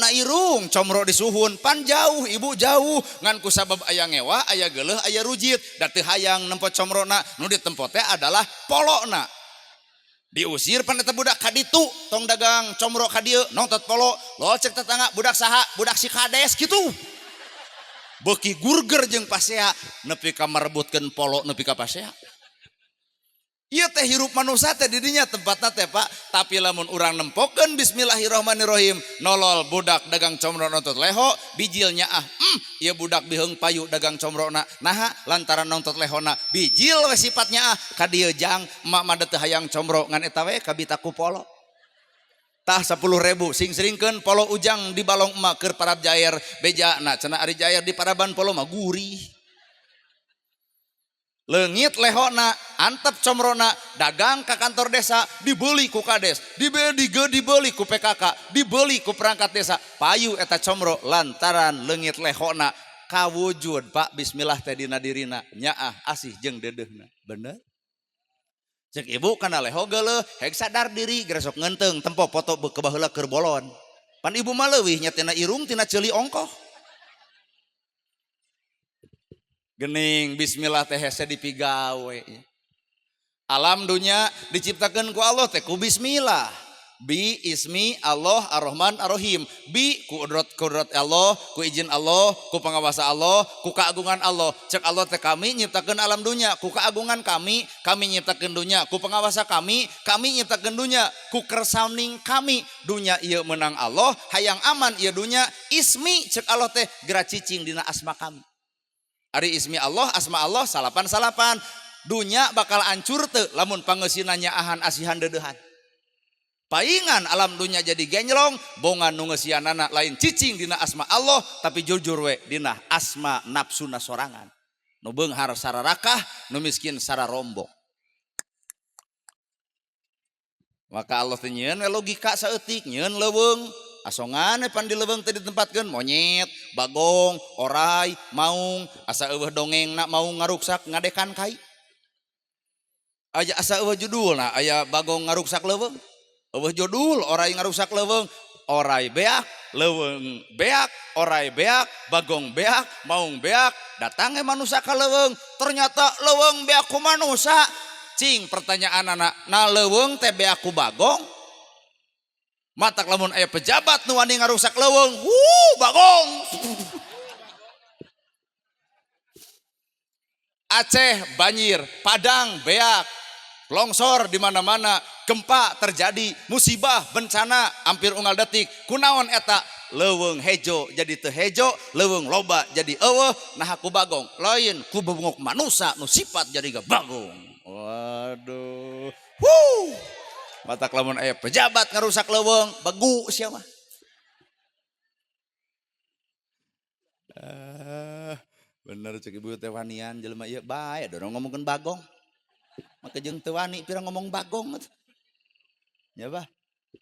na irung comro disuhun pan jauh ibu jauh ngan ku sabab aya ngewa aya geuleuh aya rujit da teu hayang nempot comrona nu ditempot teh adalah polona. Diusir pan eta budak ka ditu tong dagang comro ka dieu nongtot polo lo cek tetangga budak saha budak si kades kitu. Beuki gurger jeung pasea nepi ka marebutkeun polo nepi ka pasea. Ieu teh hirup manusia teh didinya tempatna teh Pak, tapi lamun urang nempokeun bismillahirrahmanirrahim, nolol budak dagang comro nontot leho, bijilnya ieu budak biheung payu dagang comrona. Naha lantaran nontot lehona, bijil we sifatnya ka dieu jang emak mah teu hayang comro ngan eta we kabita ku polo. Tah 10.000 sing seringkeun polo ujang di balong emak keur parab jair bejana cenah ari jair di paraban polo mah gurih. Leungit lehona antep comrona dagang ke kantor desa dibeli ku kades dibeli ku PKK dibeli ku perangkat desa payu eta comro lantaran leungit lehona kawujud Pak bismillah teh dina dirina nyaah asih jeung dedeuna bener cek ibu kana leho geuleuh hek sadar diri geus sok ngeunteung tempo foto ke baheula keur bolon pan ibu mah leuwih nya tina irung tina ceuli ongkoh gening bismillah teh hese dipigawe alam dunya diciptakeun ku Allah teh ku bismillah bi ismi Allah ar-Rahman ar-Rahim bi ku kudrat Allah ku izin Allah ku pangawasa Allah ku keagungan Allah cek Allah teh kami nyiptakeun alam dunya ku keagungan kami nyiptakeun dunya ku pangawasa kami nyiptakeun dunya ku kersauning kami dunya ieu menang Allah hayang aman ieu dunya ismi cek Allah teh geura cicing dina asma kami ari ismi Allah asma Allah salapan dunya bakal hancur teu lamun pangeusina nyaahan asihan dedehan paingan alam dunya jadi genjlong bongan nu ngeusianana lain cicing dina asma Allah tapi jujur we dina asma nafsuna sorangan nu beunghar sararakah nu miskin sararombong maka Allah teh nyieun logika saeutik nyieun leuweung asongan pan di leuweung teh ditempatkeun monyet, bagong, oray, maung, asa eueuh dongengna maung ngaruksak ngadekan kai. Aya asa eueuh judulna aya bagong ngaruksak leuweung. Eueuh judul oray ngaruksak leuweung, oray beak, leuweung beak, oray beak, bagong beak, maung beak, datang manusia ka leuweung, ternyata leuweung beak ku manusia. Cing pertanyaanana, na leuweung teh beak ku bagong? Matak lamun aya pejabat nu wani ngarusak leuweung, bagong. Aceh banjir, Padang beak, longsor di mana-mana, gempa terjadi, musibah, bencana hampir unggal detik. Kunaon eta? Leuweung hejo jadi teu hejo, leuweung loba jadi eueuh, nah ku bagong. Lain ku bebungok manusia nu sifat jadi bagong. Waduh. Matak lamun aya pejabat ngarusak leuweung, begu sia mah. Bener cek ibu teh wanian jelema ieu bae dorong ngomongkeun bagong. Maka jeung teu wani pirang ngomong bagong. Ya bah.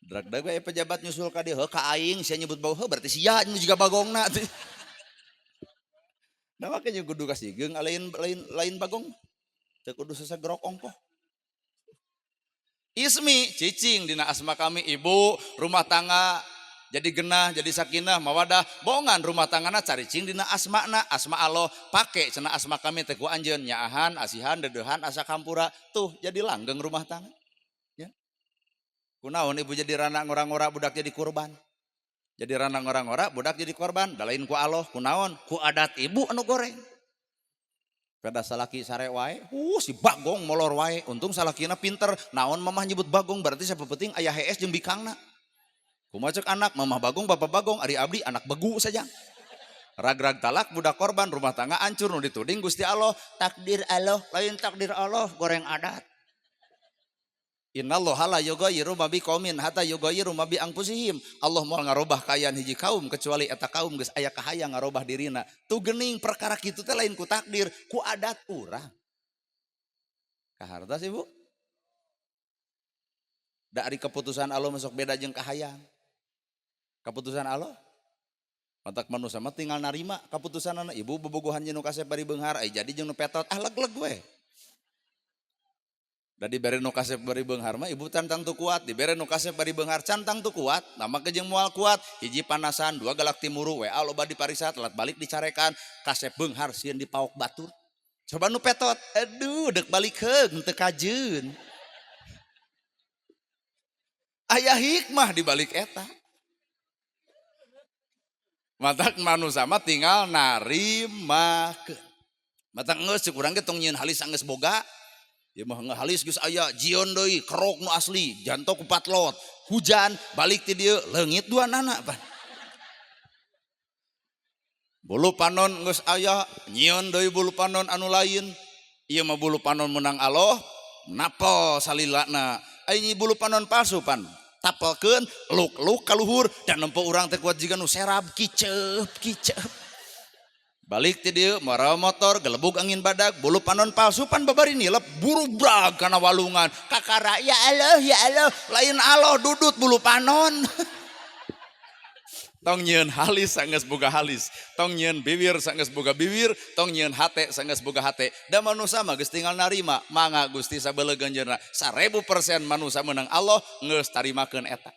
Drag-drag aya pejabat nyusul ka dieu, ka aing sia nyebut bau heuh berarti sia nu juga bagongna. Nah makanya kudu kasihgeung lain bagong. Teu kudu sasagrok ongkoh. Ismi cicing dina asma kami ibu rumah tangga jadi genah jadi sakinah mawadah bongan rumah tanggana caricing dina asmana asma Allah pake cenah asma kami teh ku anjeun nyaahan asihan dedehan asa kampura tuh jadi langgeng rumah tangga ya kunaon ibu jadi rana ngora-ngora budak jadi kurban jadi rana ngora-ngora budak jadi korban dalain ku Allah kunaon ku adat ibu anu goreng pada salaki sare wae, si bagong molor wae. Untung salakina pinter. Naon mamah nyebut bagong berarti siapa penting ayah HS jeung bikangna. Kumaha ceuk anak mamah bagong bapak bagong ari abdi anak begu saja. Rag-rag talak budak korban rumah tangga hancur nu dituding Gusti Allah. Takdir Allah lain takdir Allah goreng adat. Innallaha la yughayyiru ma biqaumin hatta yughayyiru ma bi anfusihim. Allah moal ngarobah kaayaan hiji kaum kecuali eta kaum geus aya kahayang ngarobah dirina. Tu geuning perkara kitu teh lain ku takdir, ku adat urang. Kahartos Ibu? Da ari keputusan Allah masuk beda jeung kahayang. Keputusan Allah matak manusia mah tinggal narima keputusanana. Ibu bobogohan jeung nu kasep bari beunghar ai jadi jeung nu petot leg-leg we. Da dibere nu kasep bari beunghar mah ibu tantang tu kuat, dibere nu kasep bari beunghar cantang tu kuat, nama jeung moal kuat, hiji panasan, dua galak timuru, WA loba diparisa telat balik dicarekan, kasep beunghar sieun dipaok batur. Coba nu petot, aduh dek balik heug teu kajeun. Aya hikmah di balik eta. Matak manusia mah tinggal narimakeun. Matak geus cek urang ge tong nyieun halis anggeus boga. Ya mah ngahalis geus aya jion deui kerok nu asli jantok ku patlot. Hujan balik ti dieu leungit dua nana pan. Bulu panon geus aya nyion deui bulu panon anu lain. Ieu mah bulu panon menang Allah napal salilana. Ai nyi bulu panon palsu pan. Tapelkeun luk-luk ka luhur dan nempo urang teh kuat jiga nu serab kiceup. Balik ti dieu mara motor gelebug angin badag bulu panon palsu pan babari nilep burubrag kana walungan. Kakara ya Allah lain Allah dudut bulu panon. Tong nyieun halis sanggeus boga halis, tong nyieun bibir sanggeus boga bibir, tong nyieun hate sanggeus boga hate. Da manusia mah geus tinggal narima, mangga Gusti sabeuleuh ganjeurna. 1000% manusia menang Allah geus tarimakeun eta.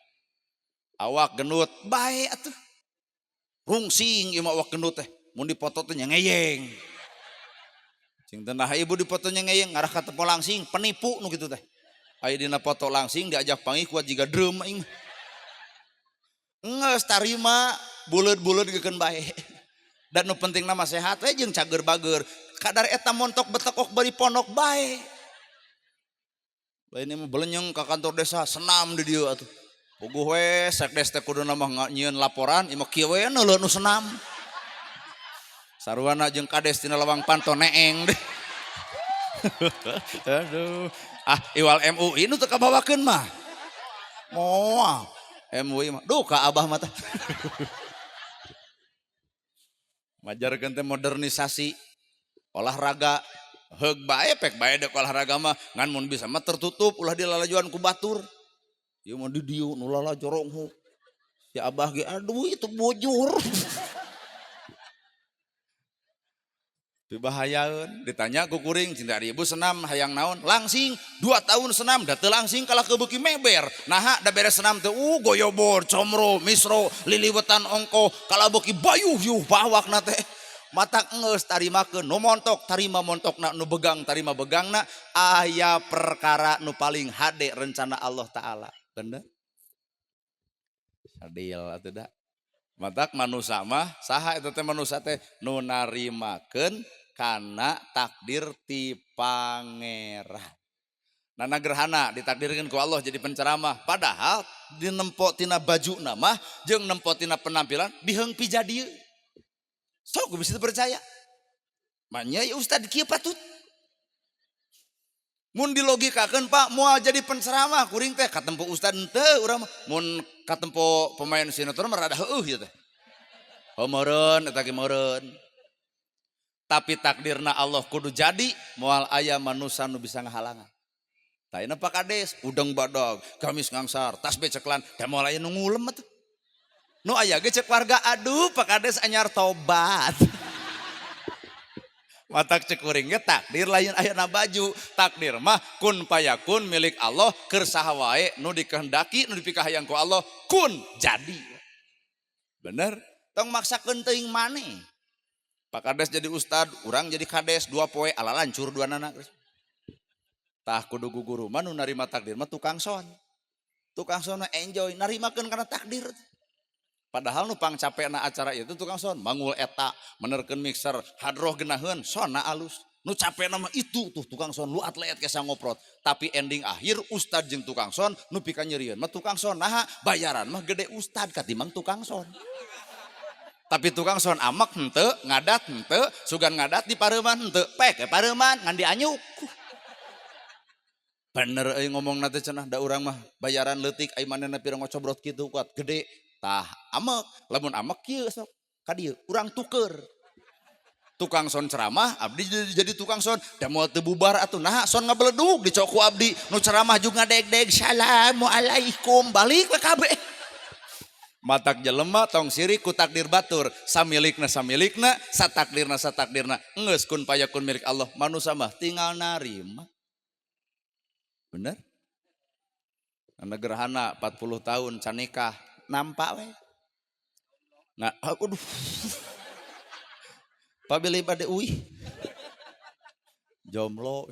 Awak gendut bae atuh. Rungsing ieu mah awak gendut teh, mun dipoto teh ngeyeng. Cing teu nah ibu dipoto ngeyeng ngarah ka tepo langsing, penipu nu kitu teh. Aya dina foto langsing diajak panggih kuat jiga dreum aing. Nges tarima buleut-buleut gekeun bae. Dan nu penting nama sehat we jeung cager bager. Kadar eta montok betekok bari pondok bae. Lain mah belenyeng ka kantor desa senam di dieu atuh. Puguh we sekdes teh kuduna mah nyieun laporan ieu mah kieu we neuleuh nu senam. Sarwana jeung kades tina lawang panto neeng deh. Aduh. Iwal MUI nu teu kabawakeun mah. Moal. MUI mah duh ka abah mata. Majarkeun teh modernisasi olahraga heug bae pek bae dek olahraga mah ngan mun bisa mah tertutup ulah dilalajuan ku batur. Ieu mah di dieu nu lalajorong hu. Si abah ge aduh itu bujur. Dibahayaeun ditanya ku kuring cinta ibu senam hayang naon langsing 2 tahun senam da teu langsing kalah kebeuki meber naha da beres senam teh goyobor comro misro liliwetan ongko kalah beuki bayuh yuh bawakna teh matak geus tarimakeun nu montok tarima montokna nu begang tarima begangna aya perkara nu paling hade rencana Allah taala bener adil atuh da matak manusia mah saha eta teh manusia teh nu narimakeun kana takdir ti pangeran. Nana gerhana ditakdirkeun ku Allah jadi penceramah padahal dinempo tina bajuna mah jeung nempo tina penampilan diheung pija dieu. Sok bisa percaya. Manya ya ustad kieu patut. Mun dilogikakeun Pak moal jadi penceramah kuring teh katempo ustad henteu urang mah mun katempo pemain sinetron mah rada heueuh ieu teh. Meureun eta ge meureun. Tapi takdirna Allah kudu jadi moal aya manusia nu bisa ngahalangan. Taina Pak Kades udang badag gamis ngangsar tasbih ceklan da moal aya nu ngulem atuh. Nu aya ge cek warga aduh Pak Kades anyar tobat. Matak cek kuring ge takdir lain ayana baju takdir mah kun payakun milik Allah keur saha wae nu dikehendaki nu dipikahayang ku Allah kun jadi. Bener tong maksakeun teuing maneh. Pak Kades jadi ustad, urang jadi kades 2 poe ala lancur 2 nana. Tah kudu guguru mah nu narima takdir mah tukang son. Tukang son enjoy narimakeun kana takdir. Padahal nu pangcapena acara itu tukang son mangul eta, menerkeun mixer, hadroh geunaheun, sonna alus. Nu capena mah itu tuh tukang son lu atlet kesa ngoprot. Tapi ending akhir ustad jeung tukang son nu pika nyerieun mah tukang son naha bayaran mah gede ustad katimbang tukang son. Tapi tukang son amak henteu, ngadat henteu, sugan ngadat di pareuman henteu, pek pareuman ngan dianyuk. Bener euy ngomongna teh cenah da urang mah bayaran leutik ai manehna pirang ngocobrot kitu kuat gede. Tah amek, lamun amek kieu sok ka dieu urang tuker. Tukang son ceramah abdi jadi tukang son da moal teu bubar atuh naha son ngabeledug dicok ku abdi nu ceramah juga deg-deg assalamualaikum balik we kabeh. Matak jelema tong sirik ku takdir batur samilikna satakdirna geus kun payakun milik Allah manusia mah tinggal narima bener anda gerhana 40 tahun can nikah nampak we nah aduh pabili bade uih jomblo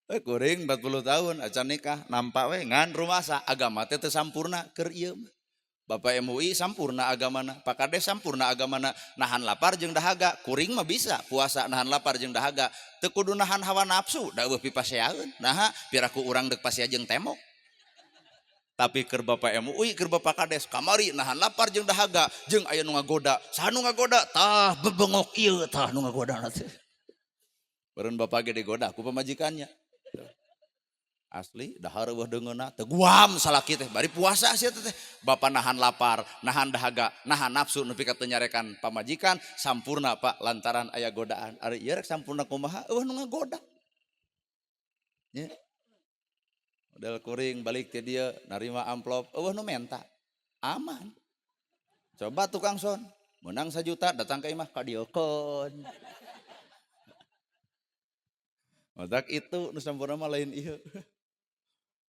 kuring 40 tahun acan nikah nampak we ngan rumasa agama teh teu sampurna keur ieu mah. Bapak MUI sampurna agamana, Pak Kades sampurna agamana, nahan lapar jeung dahaga, kuring mah bisa puasa nahan lapar jeung dahaga, teu kudu nahan hawa nafsu, da eueuh pipaseaeun. Naha piraku urang deuk pasea jeung temok. Tapi keur Bapak MUI, keur Bapak Kades kamari nahan lapar jeung dahaga, jeung aya nu ngagoda. Saha nu ngagoda? Tah bebengok ieu tah nu ngagodana teh. Beureun Bapak ge digoda ku pamajikannya. Asli dahar eueuh deungeunna teu guam salaki teh bari puasa sia teh. Bapa nahan lapar, nahan dahaga, nahan nafsu nepi ka teu nyarekan pamajikan sampurna Pak lantaran aya godaan. Ari ieu rek sampurna kumaha? Eueuh nu ngagoda. Nya. Model kuring balik ke dia narima amplop, eueuh nu menta. Aman. Coba tukang son, menang 1 juta datang ka imah ka dieukon. Matak itu nu sampurna mah lain ieu.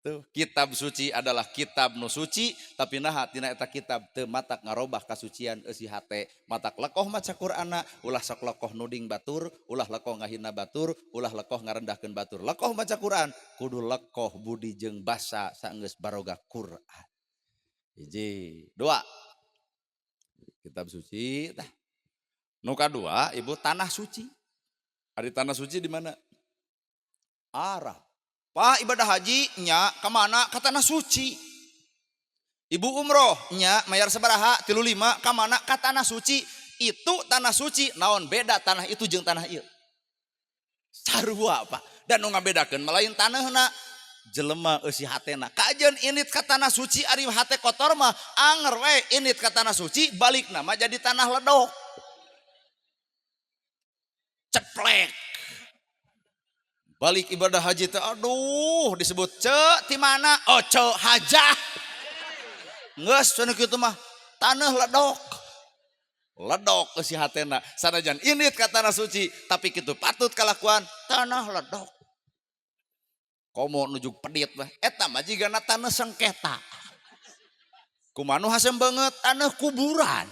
Tuh, kitab suci adalah kitab nu suci, tapi naha tina eta kitab teu matak ngarobah kasucian eusi hate. Matak lekoh maca Qur'anna, ulah sok lekoh nuding batur, ulah lekoh ngahina batur, ulah lekoh ngarendahkeun batur. Lekoh maca Qur'an, kudu lekoh budi jeung basa saenggeus baroga Qur'an. 1, 2. Kitab suci tah. Nu kadua, Ibu tanah suci. Ari tanah suci di mana? Arab. Pak ibadah haji nya kamana ka tanah suci. Ibu umroh nya mayar sabaraha 35 kamana ka tanah suci. Itu tanah suci naon beda tanah itu jeung tanah ieu. Sarua Pak. Dan nu ngabedakeun malain tanahna jelema eusi hatena. Kajeun init ka tanah suci ari hate kotor mah anger we init ka tanah suci balik nama jadi tanah ledok. Ceplek. Balik ibadah haji teh aduh disebut ce ti mana? Oh ce hajah. Geus cenah kitu mah tanah ledok. Ledok eusi hatena. Sanajan init ka tanah suci tapi kitu patut kalakuan tanah ledok. Komo nuju pedit mah eta mah jigana tanah sengketa. Kumaha nu hasem banget tanah kuburan.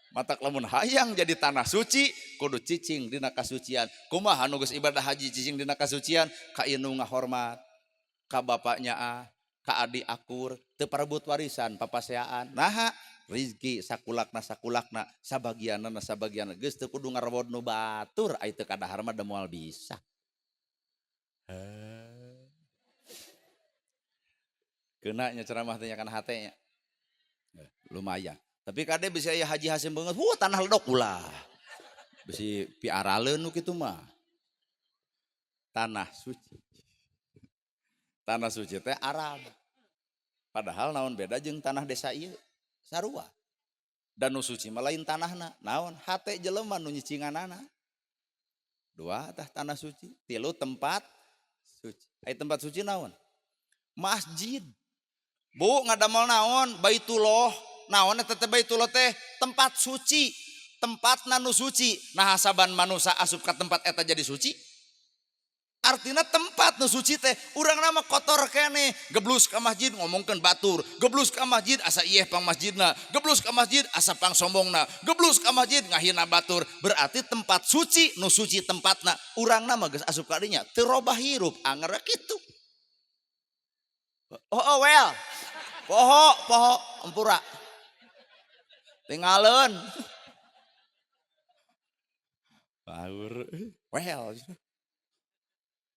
Matak lamun hayang jadi tanah suci kudu cicing dina kasucian. Kumaha nu geus ibadah haji cicing dina kasucian? Ka ieu nu ngahormat, ka bapaknya ka adi akur, teu parebut warisan papaseaan. Naha rezeki sakulakna sabagianna geus teu kudu ngarebod nu batur ai teu kadahar mah da moal bisa. Keuna nya ceramah teh nya kana hate nya. Lumayan. Tapi kade bisa aya haji hasim banget, tanah ledok ulah. Bisi piaraleun nu kitu mah. Tanah suci. Tanah suci teh Arab. Padahal naon beda jeung tanah desa ieu? Sarua. Dan nu suci mah lain tanahna. Naon? Hate jelema nu nyicinganana. 2 tah tanah suci. 3 tempat suci. Ai tempat suci naon? Masjid. Bu ngadamel naon? Baitullah. Naon eta teh Baitullah teh tempat suci, tempatna nu suci. Nah saban manusia asup ka tempat eta jadi suci. Artinya tempat nu suci teh urang nama kotor kene, geblus ka masjid ngomongkeun batur, geblus ka masjid asa ieu pang masjidna, geblus ka masjid asa pang sombongna, geblus ka masjid ngahina batur. Berarti tempat suci nu suci tempatna. Urang nama geus asup ka dinya teu robah hirup anger kitu. Oh well. Poho ampura. Tinggalin. Baur. Well.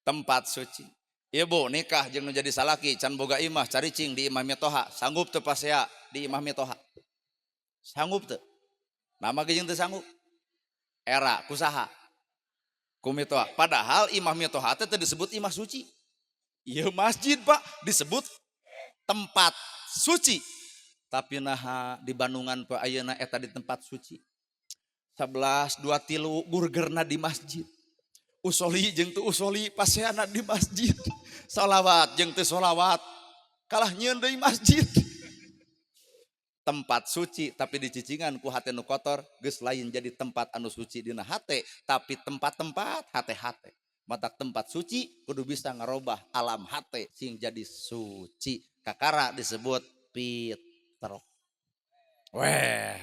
Tempat suci. Ibu nikah jeung nu jadi salaki can boga imah caricing di imah mitoha. Sanggup teu pasea di imah mitoha? Sanggup teu? Nama ge jeung teu sanggup. Era kusaha? Ku mitoha. Padahal imah mitoha teh disebut imah suci. Ieu masjid Pak disebut tempat suci. Tapi naha di Bandungan Pak ayeuna eta di tempat suci. 11 23 burgerna di masjid. Usoli jeung teu usoli paseana di masjid. Sholawat jeung teu sholawat kalah nyieun deui masjid. Tempat suci tapi dicicingan ku hate nu kotor geus lain jadi tempat anu suci dina hate, tapi tempat-tempat hate-hate. Matak tempat suci kudu bisa ngarobah alam hate sing jadi suci. Kakara disebut Pitro. Weh.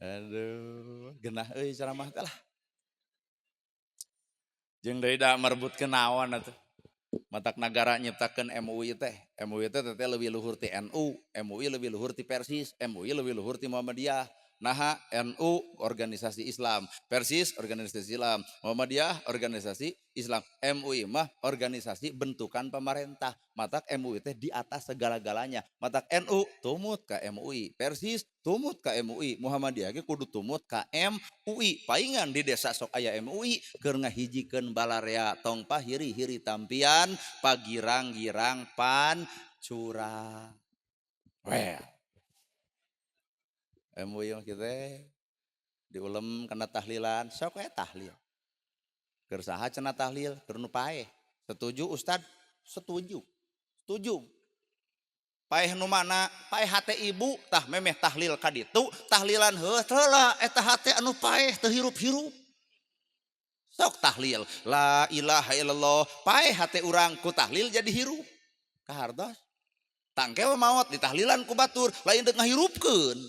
Aduh, genah euy ceramah teh lah. Jeung deui da merebutkeun naon atuh. Matak negara nyiptakeun MUI teh. MUI teh leuwih luhur ti NU, MUI leuwih luhur ti Persis, MUI leuwih luhur ti Muhammadiyah. Nah, NU organisasi Islam, Persis organisasi Islam, Muhammadiyah organisasi Islam, MUI mah organisasi bentukan pemerintah. Matak MUI teh di atas segala-galanya. Matak NU tumut ka MUI, Persis tumut ka MUI, Muhammadiyah ge kudu tumut ka MUI. Paingan di desa sok aya MUI keur ngahijikeun balarea tong pahiri-hiri tampian pagirang-girang pan curang. Well. MUI mah kita diulem kena tahlilan, sok we tahlil. Keur saha cenah tahlil? Keur nu paeh. Setuju Ustad? Setuju. Setuju. Paeh nu mana? Paeh hate ibu tah memeh tahlil ka ditu, tahlilan heuh heula eta hate anu paeh teu hirup-hirup. Sok tahlil. La ilaha illallah. Paeh hate urang ku tahlil jadi hirup. Kahartos. Tangke maot ditahlilan ku batur, lain deuk ngahirupkeun.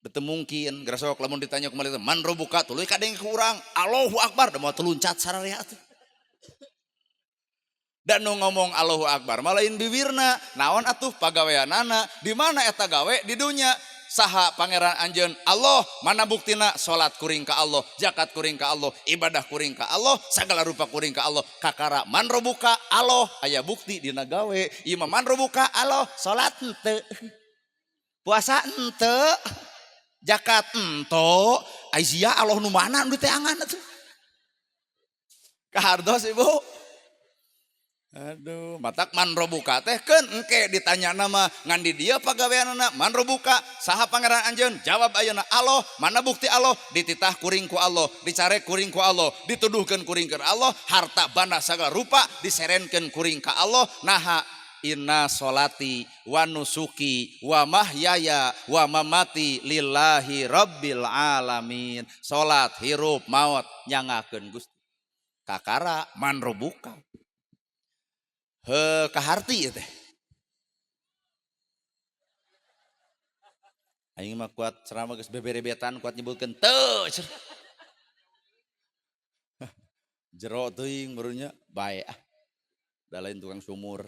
Bete mungkin gerasok lamun ditanya kembali man robuka tuluy kadeng ke urang Allahu Akbar da moal teluncat sararea teh. Dan nu ngomong Allahu Akbar malain bibirna naon atuh pagaweanana di mana eta gawe di dunya saha pangeran anjeun Allah mana buktina salat kuring ka Allah zakat kuring ka Allah ibadah kuring ka Allah sagala rupa kuring ka Allah kakara man robuka Allah aya bukti dina gawe ieu man robuka Allah salat henteu puasa henteu zakat ento Aisyah Allah nu mana nu teh angan atuh kahardos ibu aduh matak man robuka teh keun engke ditanya nama ngan di dieu pagaweanana man robuka saha pangeran anjeun jawab ayeuna Allah mana bukti Allah dititah kuring ku Allah dicarek kuring ku Allah dituduhkeun kuring ka Allah harta banda sagala rupa diserenkeun kuring ka Allah naha inna solati wa nusuki wa mahyaya wa mamati lillahi rabbil alamin. Salat hirup maut nyangakeun Gusti. Kakara man robuka. He kaharti teh. Aing mah kuat ceramah geus beberebetan kuat nyebutkeun teu. Jero teuing barunya bae ah. Da lain tukang sumur.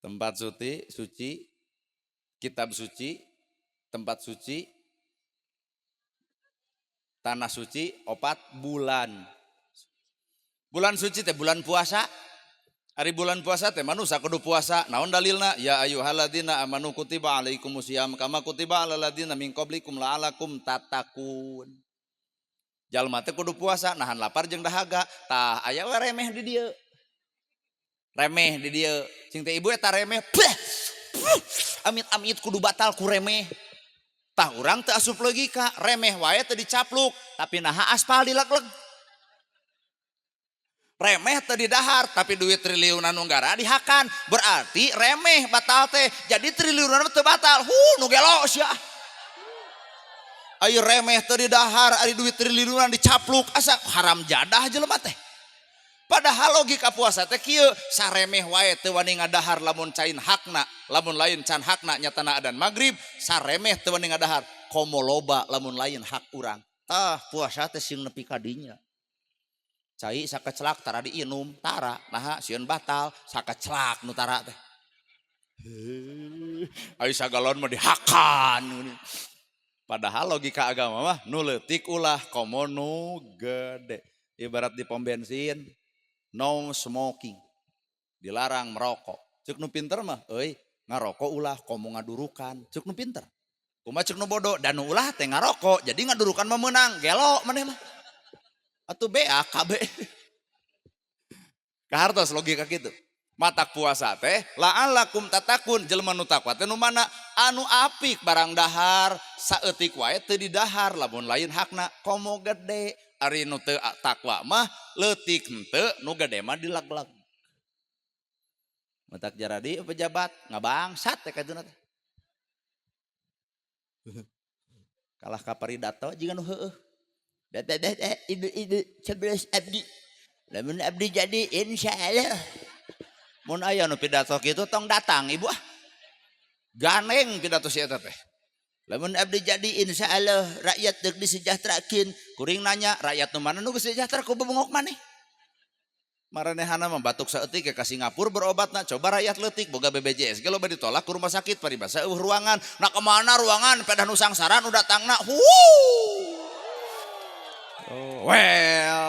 Tempat suci, kitab suci, tempat suci, tanah suci, 4 bulan. Bulan suci teh bulan puasa. Hari bulan puasa teh manusia kudu puasa. Naon dalilna? Ya ayyuhalladzina amanu kutiba alaikumusiyam kama kutiba alal ladzina min qablikum la'alakum tattaqun. Jalma teh kudu puasa nahan lapar jeung dahaga. Tah aya we remeh di dieu. Remeh di dia sing teh ibu eta remeh amit-amit kudu batal ku remeh tah urang teu asup logika remeh wae teu dicapluk tapi naha aspal dilegleg remeh teu didahar tapi duit triliunan nu gara dihakan berarti remeh batal teh jadi triliunan teu batal nu gelo sia ayo remeh teu didahar ari duit triliunan dicapluk asa haram jadah jelema teh. Padahal logika puasa teh kieu saremeh wae teu wani ngadahar lamun cain hakna lamun lain can hakna nyatana adan magrib saremeh teu wani ngadahar komo loba lamun lain hak urang puasa teh sing nepi ka dinya cai sakeclak tara diinum tara naha sieun batal sakeclak nu tara teh ai sagalon mah dihakan padahal logika agama mah nu leutik ulah komo nu gede ibarat di pom bensin no smoking dilarang merokok cek nu pinter mah ngarokok ulah komo ngadurukan cek nu pinter kumaha cek nu bodoh dan nu ulah teh ngarokok jadi ngadurukan mah meunang gelo maneh mah atuh bea KB kahartos logika kitu matak puasa teh la'allakum tatakun jelema nu takwa teh nu mana anu apik barang dahar saeutik wae teu didahar lamun lain hakna komo gede ari nu teu takwa mah leutik henteu nu gede mah dilag-lag. Matak jaradi pejabat ngabangsat teh kaduna teh. Kalah ka Paridato jiga nu heueuh. Idu 11 abdi. Lamun abdi jadi insyaallah. Mun aya nu pidato kitu tong datang ibu ah. Ganeng pidato si eta teh. Lamun abdi jadi insyaallah rakyat deuk disejahterakeun kuring nanya rakyat nu mana nu geus sejahtera ku bebengok maneh Maranehana mah batuk saeutik ke Singapura berobatna, coba rakyat leutik boga BPJS ge loba ditolak ke rumah sakit paribasa ruangan. Nah kemana ruangan pedah nu sangsaran nu datangna. Ya.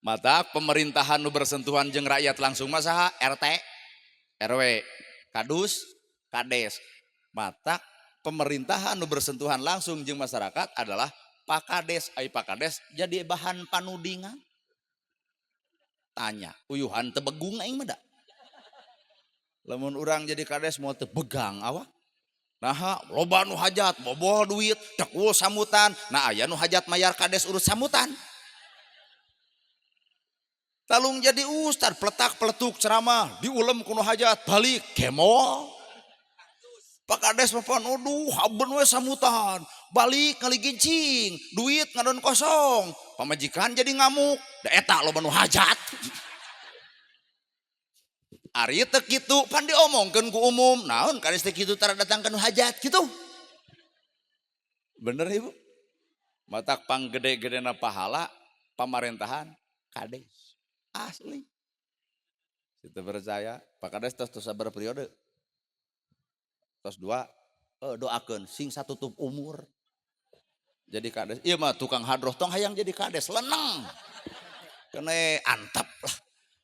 Mata pemerintahan nu bersentuhan jeung rakyat langsung mah saha? RT, RW, kadus, kades. Mata pemerintahan nu bersentuhan langsung jeung masyarakat adalah Pak Kades. Ai Pak Kades jadi bahan panudingan. Tanya, uyuhan teu begung aing mah da. Lamun urang jadi kades mau teu begang awak. Nah, loba nu hajat bobol duit, tekul samutan. Nah, aya nu hajat mayar kades urus samutan. Talung jadi ustad peletak peletuk ceramah, diulem kuno hajat balik kemol. Pak Kades papan aduh haben we samutan, balik kali gincing, duit ngadon kosong. Pamajikan jadi ngamuk, da eta loba nu hajat. Ari teu kitu pan diomongkeun ku umum, naon kades teh kitu tara datangkeun nu hajat kitu. Bener Ibu? Matak panggede-gedena pahala pamerintahan Kades. Asli. Kita percaya Pak Kades tos sabar periode. Tos 2 doakeun sing satutup umur. Jadi kades. Ieu mah tukang hadroh tong hayang jadi kades leneng. Kene antep lah.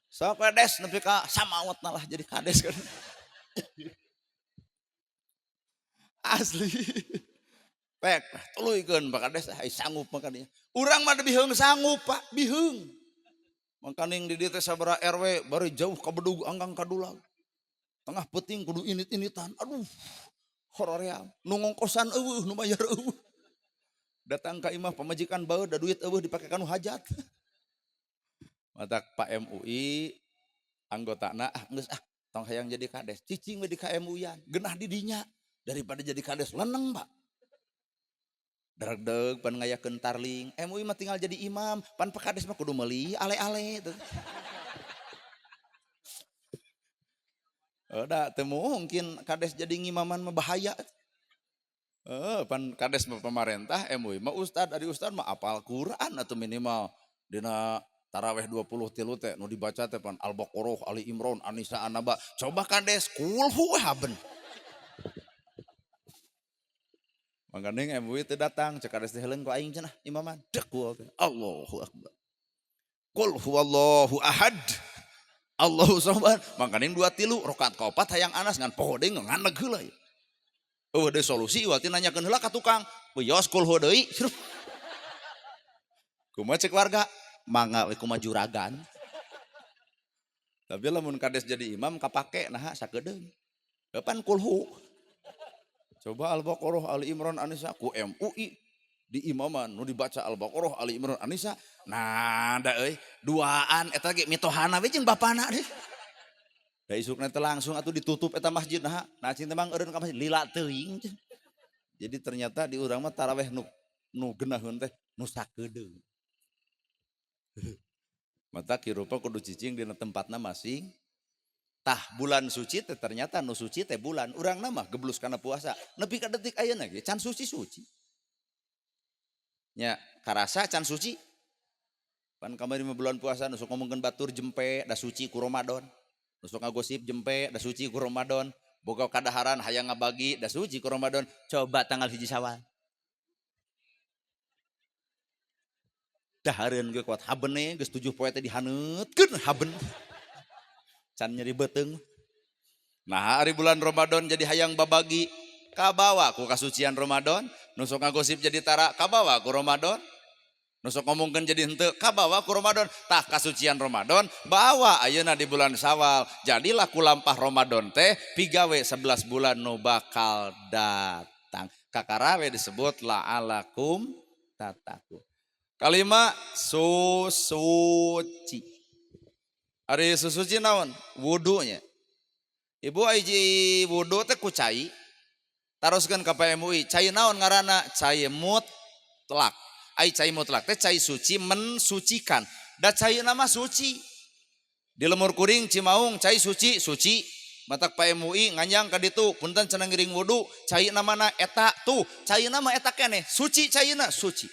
Sok kades nepi ka samawatna lah jadi kades kan. Asli. Pek tuluikeun Pak Kades ai sanggup makanya. Urang mah biheung sanggup Pak, biheung. Mangkaning di dieu teh sabaraha RW bari jauh ka bedug anggang kadulag. Tengah peting kudu init-initan. Aduh. Horoream. Nu ngongkosan eueuh nu bayar eueuh. Datang ka imah pamajikan bae da duit eueuh dipake ka nu hajat. Matak Pak MUI anggotana geus tong hayang jadi kades. Cicing we di KMUI-an, geunah di dinya daripada jadi kades leneng, Pak. Dareg pan ngayakeun tarling. MUI mah tinggal jadi imam, pan Pak Kades mah kudu meuli ale-ale. Da teu mungkin kades jadi ngimaman mah bahaya. Pan kades mah pemerintah, MUI mah ustad, ari ustad mah apal Quran atau minimal dina taraweh 23 teh nu dibaca teh pan Al-Baqarah, Ali Imran, An-Nisa, An-Naba. Coba kades kulhu haben. Mangkaning MUI teh datang cek kades teh heuleung ku aing cenah imaman. Dek Allahu Akbar. Qul huwallahu ahad. Allahu samad. Mangkaning 2-3 rakaat kaopat hayang anas ngan poho deui nganeg heula. Deui solusi wati nanyakeun heula ka tukang. Beuyos kulhu deui. Kumaha cek warga? Mangga we kumaha juragan. Tapi lamun kades jadi imam kapake naha sakedeung. Kapan kulhu? Coba Al-Baqarah, Ali Imran, An-Nisa ku MUI di imaman nu dibaca Al-Baqarah, Ali Imran, An-Nisa. Nah, da euy, duaan eta ge mitohana we jeung bapana deui. Da isukna teh langsung atuh ditutup eta masjid naha. Nah cing teh mang eureun ka masjid lila teuing. Jadi ternyata di urang mah taraweh nu geunaheun teh nu sakedeung. Mata kirupa kudu cicing dina tempatna masing. Tah bulan suci teh ternyata nu suci teh bulan. Urang mah geblus kana puasa. Nepi ka detik ayeuna ge can suci. Nya karasa can suci. Pan kamari mah bulan puasa nu sok ngomongkeun batur jempe da suci ku Ramadan. Nu sok ngagosip jempe da suci ku Ramadan. Boga kadaharan hayang ngabagi da suci ku Ramadan. Coba tanggal 1 Syawal. Dahareun ge kuat habene geus 7 poe teh dihaneutkeun haben. Can nyeri beteng. Nah hari bulan Ramadan jadi hayang babagi kabawa ku kasucian Ramadan. Nusok ngagosip jadi tara kabawa ku Ramadan. Nusok ngomongkeun jadi henteu kabawa ku Ramadan. Tah kasucian Ramadan bawa ayeuna di bulan Syawal. Jadilah ku lampah Ramadan teh pigawe 11 bulan nu bakal datang. Kakarawe disebut la'alakum tattaqun. Kalima suci. Ari susuci naon? Wudunya. Ibu aji wudu teh ku cai. Taroskeun ka PMUI. Cai naon ngaranna? Cai mutlak. Ai cai mutlak teh cai suci mensucikan. Da cai nama suci. Di lemur kuring Cimaung cai suci. Matak PMUI nganyang ka ditu punten cenah ngiring wudu. Cai namana eta tuh. Cai nama eta keneh. Suci caina suci.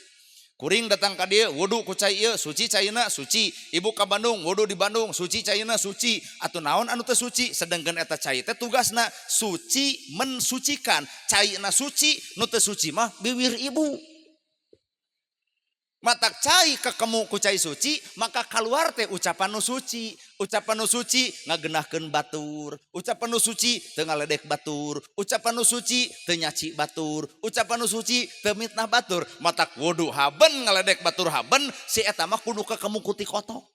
Kuring datang ka dieu wudu ku cai ieu suci caina suci. Ibu ka Bandung wudu di Bandung suci caina suci. Atuh naon anu teu suci? Sedengkeun eta cai teh tugasna suci mensucikan. Caina suci nu teu suci mah bibir ibu. Matak cai kekemu ku cai suci maka keluar teh ucapan nu suci. Ucapan nu suci ngageunahkeun batur. Ucapan nu suci teu ngaledek batur. Ucapan nu suci teu nyaci batur. Ucapan nu suci teu mitnah batur. Matak wudu haben ngaledek batur haben si eta mah kudu kekemu ku ti kotok.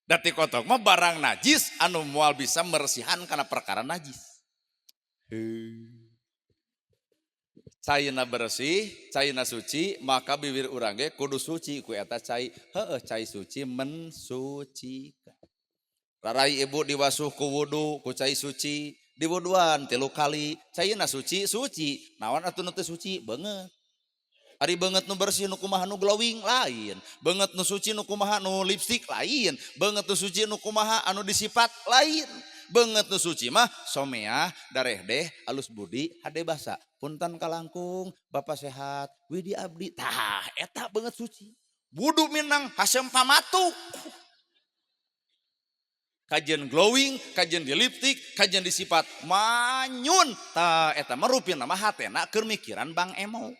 Da ti kotok mah barang najis anu moal bisa meresihan kana perkara najis. Caina bersih, caina suci, maka bibir urang ge kudu suci ku eta cai. Heueuh cai suci mensucikan. Rarai ibu diwasuh ku wudu ku cai suci, diwuduan 3 kali. Caina suci, suci. Naon atuh nu teu suci? Beungeut. Ari beungeut nu bersih nu kumaha nu glowing lain. Beungeut nu suci nu kumaha nu lipstik lain. Beungeut nu suci nu kumaha anu disipat lain. Beungeut nu suci mah someah, darehdeh, alus budi, hade basa. Punten kalangkung, Bapak sehat, widi abdi. Tah, eta beungeut suci. Wudu minang hasem pamatuk. Kajian glowing, kajian di lipstik, kajian disifat manyun. Tah, eta mah rupina mah hatena keur mikiran Bang Emo.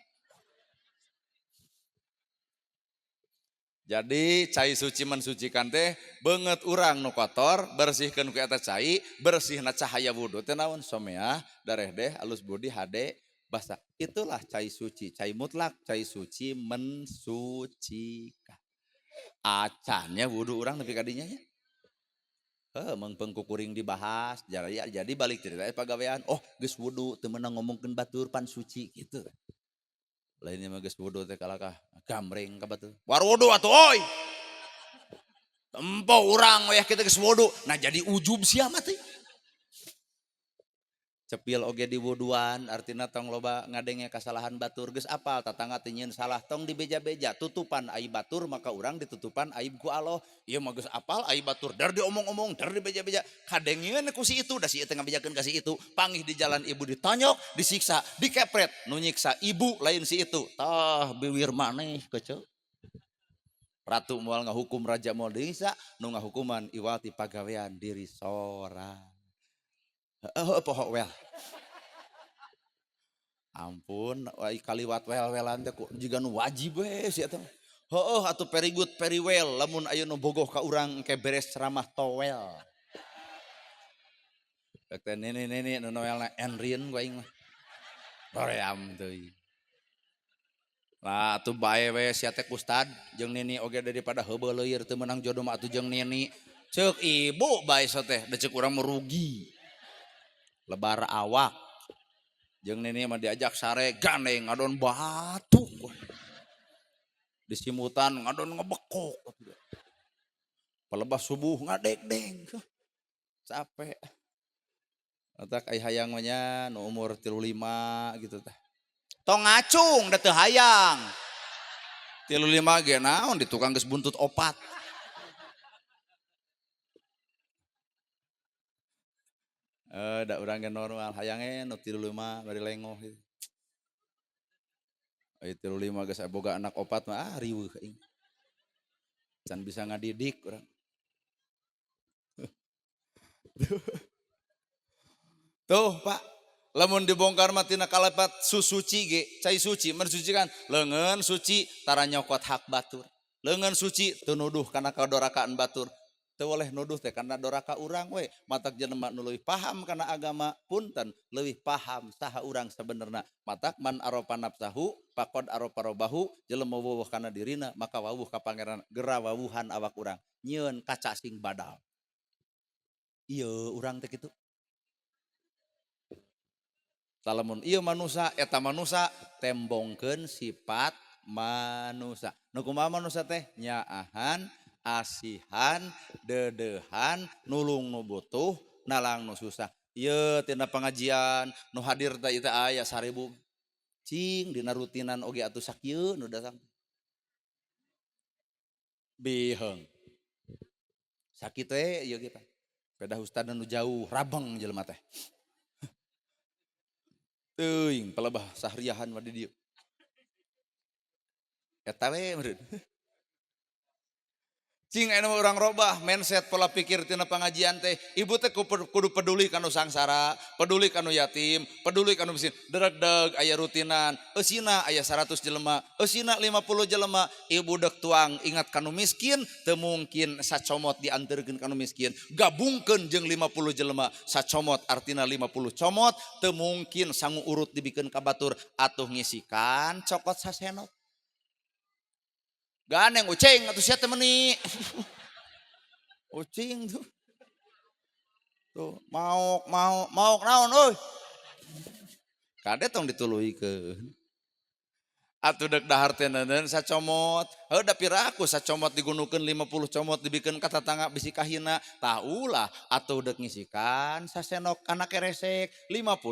Jadi cai suci mensucikan teh beungeut urang nu kotor bersihkeun ku eta cai, bersihna cahaya wudu teh naon? Someah, darehdeh, alus budi, hade, basa. Itulah cai suci, cai mutlak, cai suci mensucikan. Acannya wudu urang nepi ka dinya nya. Mengpeng kuring dibahas, jadi balik cerita pagawean. Oh, geus wudu teu meunang ngomongkeun batur pan suci gitu. Lainnya mah geus wudu teh kalakah gamreng ka batur. War wudu atuh oi. Tempo urang we kita geus wudu. Nah jadi ujub sia mah teh. Cepil oge di wuduan artina tong loba ngadenge kasalahan batur geus apal tatangga teh nyieun salah tong dibeja-beja tutupan aib batur maka urang ditutupan aib ku Allah. Ieu mah geus apal aib batur dar diomong-omong dar dibeja-beja kadengieun ku si itu da si teu ngabejakeun ka si itu panggih di jalan ibu ditonyok disiksa dikepret nu nyiksa ibu lain si itu tah biwir maneh keceu. Ratu moal ngahukum raja moal disiksa nu ngahukuman iwati pagawean diri sorang. Pohok wel. Ampun, kaliwat wel-welan teh jiga nu wajib we sia teh. Heueuh atuh very good very well lamun aya nu bogoh ka urang ke beres ceramah towel. Teh nini nu noelna enrien ku aing mah. Toream teuing. Lah atuh bae we sia teh ustad jeung nini oge daripada heubeul leuir teu meunang jodoh mah atuh jeung nini. Ceuk ibu bae so teh da ceuk urang merugi. Lebar awak jeung nini mah diajak sare gandeng ngadon batu disimutan ngadon ngebekok pelebas subuh ngadegdeng capek otak ai hayang nya nu umur 35 gitu teh tong ngacung da teu hayang 35 ge naon di tukang geus buntut opat. Da urang ge normal hayange nu 35 bari lengoh gitu. Ai 35 geus boga anak opat mah riweuh aing. Can bisa ngadidik urang. Tuh Pak, lamun dibongkar mah tina kalapat suci ge, cai suci mensucikan, leungeun suci tara nyokot hak batur. Leungeun suci teu nuduh kana kadorakaan batur. Teu oleh nuduh teh karena doraka urang we matak jelema nu leuwih paham kana agama punten leuwih paham saha urang sabenerna matak man aropa nafsahu faqad aropa robahu jelema weuweuh kana dirina maka wawuh ka pangeran gera wawuhan awak urang nyieun kaca sing badal ieu urang teh kitu salamun ieu manusia eta manusia tembongkeun sifat manusia nu kumaha manusia teh nyaahan asihan, dedehan, nulung nu butuh, nalang nu susah. Ieu tina pengajian nu hadir teh ieu aya 1000. Cing dina rutinan oge atuh sakieu nu datang. Biheung. Sakitu ieu ge Pak. Peda ustad nu jauh, rabeng jelema teh. Teuing pelebah sahriahan mah di dieu. Eta we meureun. Cing aya urang robah mindset pola pikir tina pangajian teh. Ibu teh kudu peduli kanu sangsara, peduli kanu yatim, peduli kanu miskin. Dereg-deg aya rutinan, eusina aya 100 jelema, eusina 50 jelema. Ibu dek tuang ingat kanu miskin, teu mungkin sacomot dianterkeun kanu miskin. Gabungkeun jeung 50 jelema, sacomot artina 50 comot, teu mungkin sangu urut dibikeun ka batur atuh ngisikan cokot sasenok. Ganeng ucing atuh sia teh meuni. Ucing tuh. Tuh, maok naon euy. Kade tong dituluikeun. Atuh dek dahar teh neun sacomot. Heuh da piraku sacomot digunukeun 50 comot dibikeun ka tatangga bisi kahina. Tah ulah atuh dek ngisikan sasenok kana keresek 50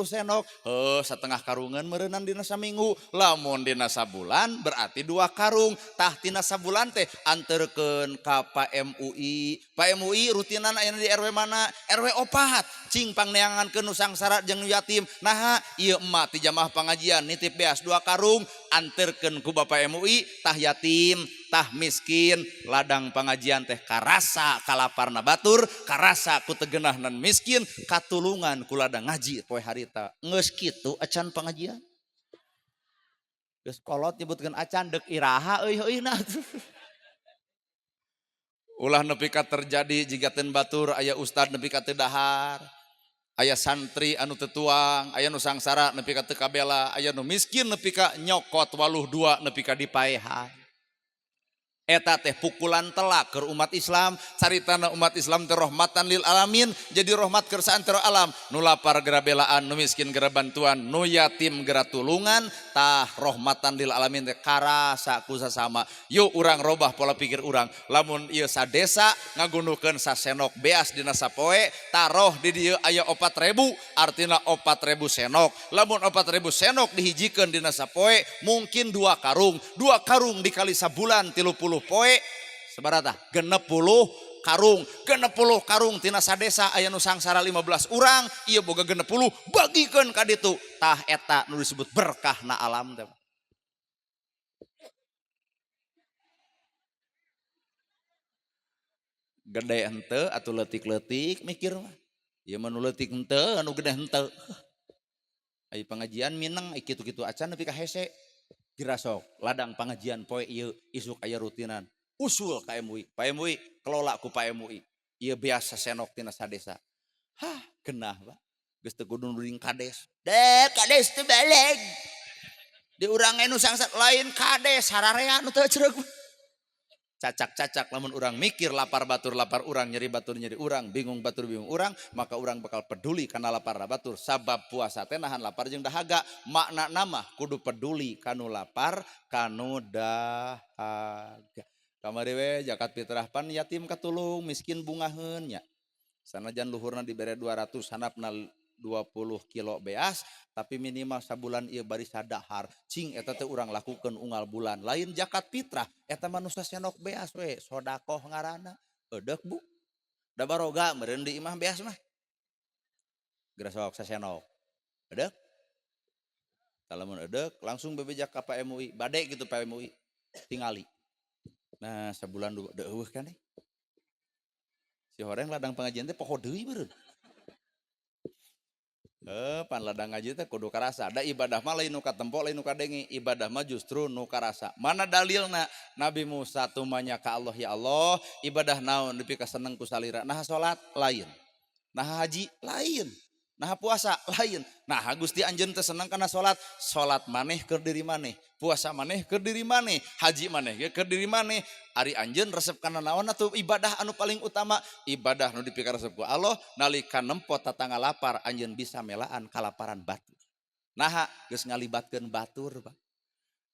senok. Heuh satengah karungan meureunan dina saminggu. Lamun dina sabulan berarti 2 karung. Tah tina sabulan teh anterkeun ka Pak MUI. Pak MUI rutinan aya di RW mana? RW 4. Cing pangneangankeun nu sangsara jeung nu yatim. Naha ieu emak ti jamaah pangajian nitip beas 2 karung anterkeun ku Bapak MUI tah yatim, tah miskin, ladang pangajian teh karasa kalaparna batur, karasa ku tegeunahnan miskin, katulungan ku ladang ngaji poe harita. Geus kitu acan pangajian. Geus kolot nyebutkeun acan deuk iraha euy-euy na. Ulah nepi ka terjadi jigateun batur aya ustad nepi ka teu dahar. Aya santri anu tetuang, aya nu sangsara nepi ka teu kabela, aya nu miskin nepi ka nyokot 82 nepi ka dipaehan. Eta teh pukulan telak keur umat Islam, caritana umat Islam teh rahmatan lil alamin, jadi rahmat keur saantero alam. Nu lapar gera belaan, nu miskin gera bantuan, nu yatim gera tulungan, tah rahmatan lil alamin teh karasa ku sasama. Yuk urang robah pola pikir urang, lamun ieu sadesa ngagunukeun sasenok beas dina sapoe, taroh di dieu aya 4.000, artina 4.000 senok. Lamun 4.000 senok dihijikeun dina sapoe, mungkin 2 karung. 2 karung dikali sabulan 30 poe sabarata 60 karung. 60 karung tina sadesa aya nu sangsara 15 urang, ieu boga 60 bagikeun ka ditu. Tah eta nu disebut berkahna alam teh. Gede henteu atuh leutik-leutik mikir mah. Ieu mah nu leutik henteu, anu gede henteu. Ai pangajian mineng kitu-kitu acan nepi ka hese. Girasok ladang pangajian poe ieu isuk aya rutinan usul ka MUI. Pak MUI kelola ku Pak MUI. Ieu biasa senok tina sadesa. Hah, genah Pak. Geus teu kudu nuring kades. Dek, kades teu baleg. Di urang anu sangsat lain kades sararea nu teu ceureuh. Cacak-cacak lamun urang mikir lapar batur lapar urang, nyeri batur nyeri urang, bingung batur bingung urang, maka urang bakal peduli kana lapar batur. Sabab puasa teh nahan lapar jeung dahaga. Makna nama kudu peduli kanu lapar kanu dahaga. Kamari we zakat fitrah pan yatim katulung, miskin bungaheun nya. Sanajan luhurna dibere 200 handapna 20 kilo beas, tapi minimal sabulan ieu bari sadahar. Cing eta teh urang lakukeun unggal bulan. Lain zakat fitrah, eta mah nu sasenok beas we, sodakoh ngaranna. Eudeuh Bu. Da baroga meureun di imah beas mah. Geura sok sasenok. Eudeuh. Talamun eudeuh langsung bebejak ka Pak MUI. Bade gitu Pak MUI. Tingali. Nah, sabulan eueuh kan deh. Si horeng ladang pangajian teh poho deui meureun. Pan ladang ngaji teh kudu karasa. Da ibadah mah lain nu katempo lain nu kadengi. Ibadah mah justru nu karasa. Mana dalilna? Nabi Musa tumanya ka Allah, ya Allah, ibadah naon nepi ka seneng ku salira. Nah salat lain. Nah haji lain. Nah puasa lain. Nah Gusti anjeun teh seneng kana salat. Salat maneh keur diri maneh. Puasa maneh keur diri maneh. Haji maneh ge keur diri maneh. Ari anjeun resep kana naon atuh ibadah anu paling utama? Ibadah nu dipikaresep ku Allah nalika nempot tatangga lapar anjeun bisa melaan kalaparan batur. Nah geus ngalibatkeun batur Pak.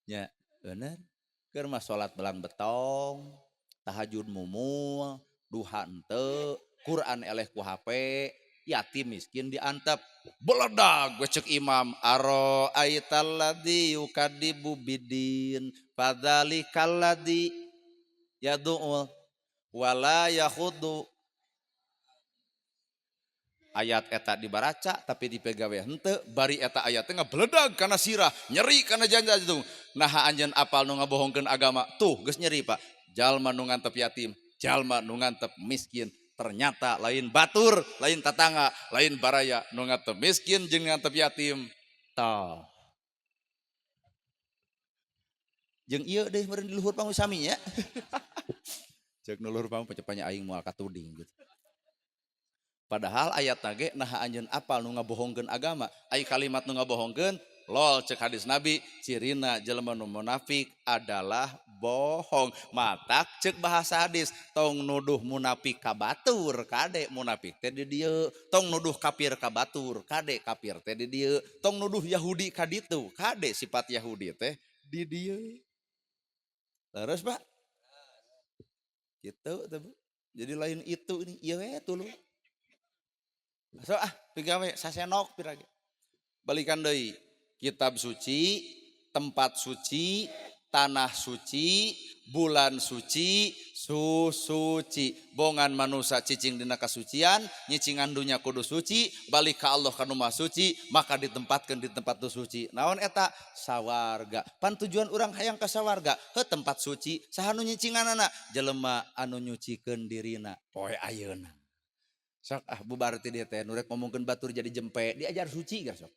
Nya bener. Keur mah salat belang betong, tahajud mumul, duha henteu, Quran eleh ku HP, yatim miskin diantep. Beledag gue cek imam, aro aitalladzi yukadibu bidin padzalikal ladzi yad'u wala yahudu. Ayat eta dibaraca tapi dipegawe henteu, bari eta ayat teh ngabeledag kana sirah, nyeri kana janji itu. Nah anjeun apal nu ngabohongkeun agama. Tuh geus nyeri Pak. Jalma nu ngantep yatim, jalma nu ngantep miskin. Ternyata lain batur, lain tatangga, lain baraya nu ngantep miskin jeung ngantep yatim. Tah. Jeung ieu deui meureun di luhur panggung sami nya. Ceuk nu luhur panggung pecepanya aing moal katuding gitu. Padahal ayat nage nah anjeun apal nu ngabohongkeun agama. Ai kalimat nu ngabohongkeun lol cek hadis Nabi cirina jelema nu munafik adalah bohong. Matak cek bahasa hadis tong nuduh munafik ka batur kade munafik teh di dieu, tong nuduh kafir ka batur kade kafir teh di dieu, tong nuduh Yahudi ka ditu kade sifat Yahudi teh di dieu. Terus Pak gitu tuh Bu. Jadi lain itu ini ieu we tuluy. So pigawe sasenok pirage. Balikan deui kitab suci, tempat suci, tanah suci, bulan suci, suci. Bongan manusia cicing dina kasucian, nyicingan dunya kudu suci, balik ka Allah kanu maha suci, maka ditempatkeun di tempat tu suci. Naon eta? Sawarga. Pan tujuan urang hayang ka sawarga, ke tempat suci, saha nu nyicinganana? Jelema anu nyucikeun dirina poe ayeuna. Sok bubar ti dieu teh nu rek ngomongkeun batur jadi jempe, diajar suci geus sok.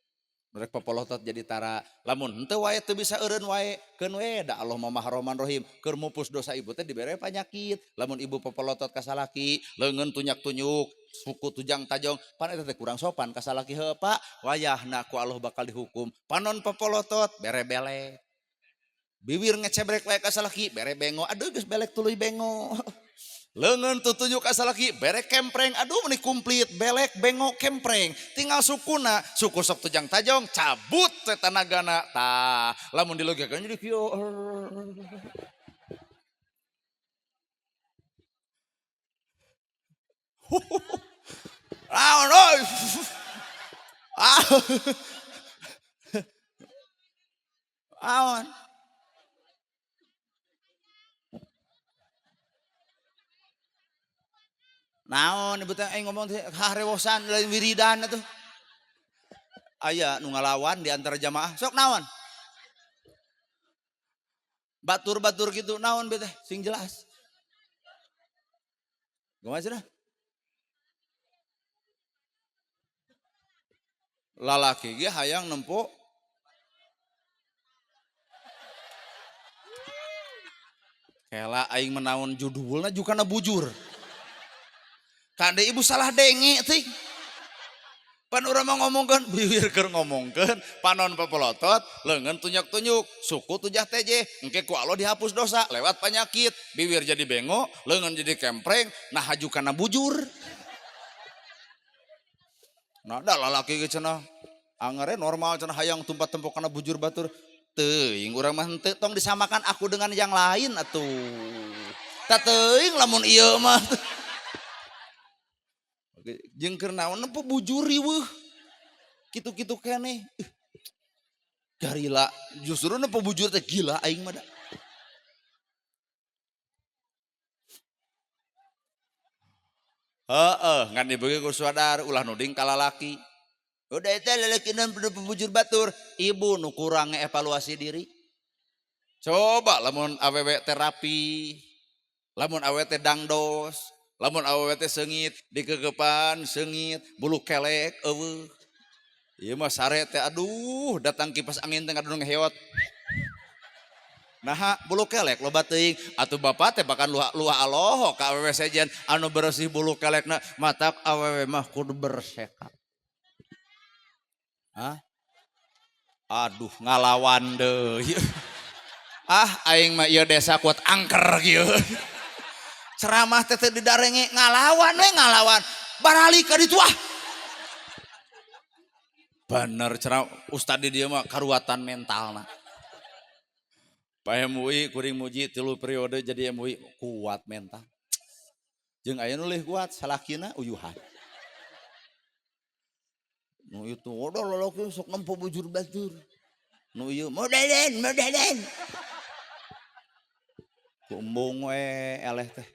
Nurek popolotot jadi tara lamun henteu wae teu bisa eureun wae keun we da Allah mah Maha Rahman Rahim keur mupus dosa ibu teh dibere panyakit lamun ibu popolotot ka salaki leungeun tunyak-tunyuk suku tujang tajong pan eta teh kurang sopan ka salaki heuh Pak wayahna ku Allah bakal dihukum panon popolotot bere belek bibir ngecebrek wae ka salaki bere bengo aduh geus belek tuluy bengo leungeun tutunjuk ka salaki berek kempreng aduh meuni kumplit belek bengok kempreng tinggal sukuna suku sok tujang tajong cabut teh tanagana tah lamun dilogekeun jadi kieu aon oi aon naon ibu teh ngomong teh harewosan lain wiridan atuh aya nu ngalawan di antara jamaah sok naon batur-batur gitu naon beh teh sing jelas kumaha cenah lalaki ge hayang nempo kela aing menaon judulna jukana bujur kade ibu salah denge teh pan urang mah ngomongkeun bibir keur ngomongkeun panon popolotot leungeun tunyak-tunyuk suku tujah teje engke ku Allah dihapus dosa lewat penyakit bibir jadi bengo leungeun jadi kempreng nah haju kana bujur nah da lalaki ge cenah angere normal cenah hayang tumpat tempok kana bujur batur teuing urang mah henteu tong disamakan aku dengan yang lain atuh ta teuing lamun ieu mah jeung keur naon nempo bujur riweuh kitu-kitu keneh garila justru nempo bujur teh gila aing mah da heeh ngan dibeugi ku swadar ulah nuding ka lalaki udah eta lalaki nan bujur batur ibu nu kurang evaluasi diri coba lamun awewe terapi lamun awewe teh dangdos lamun awewe teh seungit dikegepan seungit bulu kelek eueuh ieu mah sare teh aduh datang kipas angin teh ngadung ngeheot nah bulu kelek loba teuing atuh bapak teh bahkan luah aloho ka awewe sejen anu bersih bulu kelekna matak awewe mah kudu bersekat hah aduh ngalawan deui aing mah ieu desa kuat angker kieu ceramah teh didarenge ngalawan we ngalawan barali ka ditu bener ceramah ustad di dieu mah karuatan mentalna Pak MUI kuring muji 3 periode jadi MUI kuat mental jeung aya nu leuwih kuat salakina uyuhan nu itu udah loloki sok nempo bujur batur nu ieu modelen kumbung we eleh teh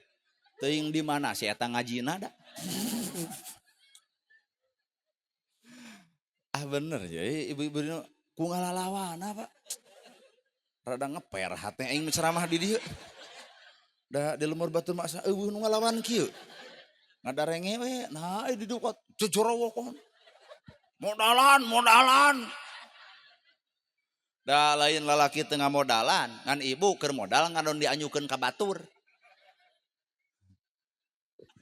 teuing di mana si eta ngajina da bener ya ibu-ibu ku ngalalawan apa rada ngeper hati aing menceramah di dieu. Da di lemur batur masa eueuh nu ngalawan kieu. Ngadarenge we, nah di dieu kok jujurowokon. Modalan. Da lain lalaki tengah modalan, ngan ibu keur modal ngadon dianyukeun ka batur.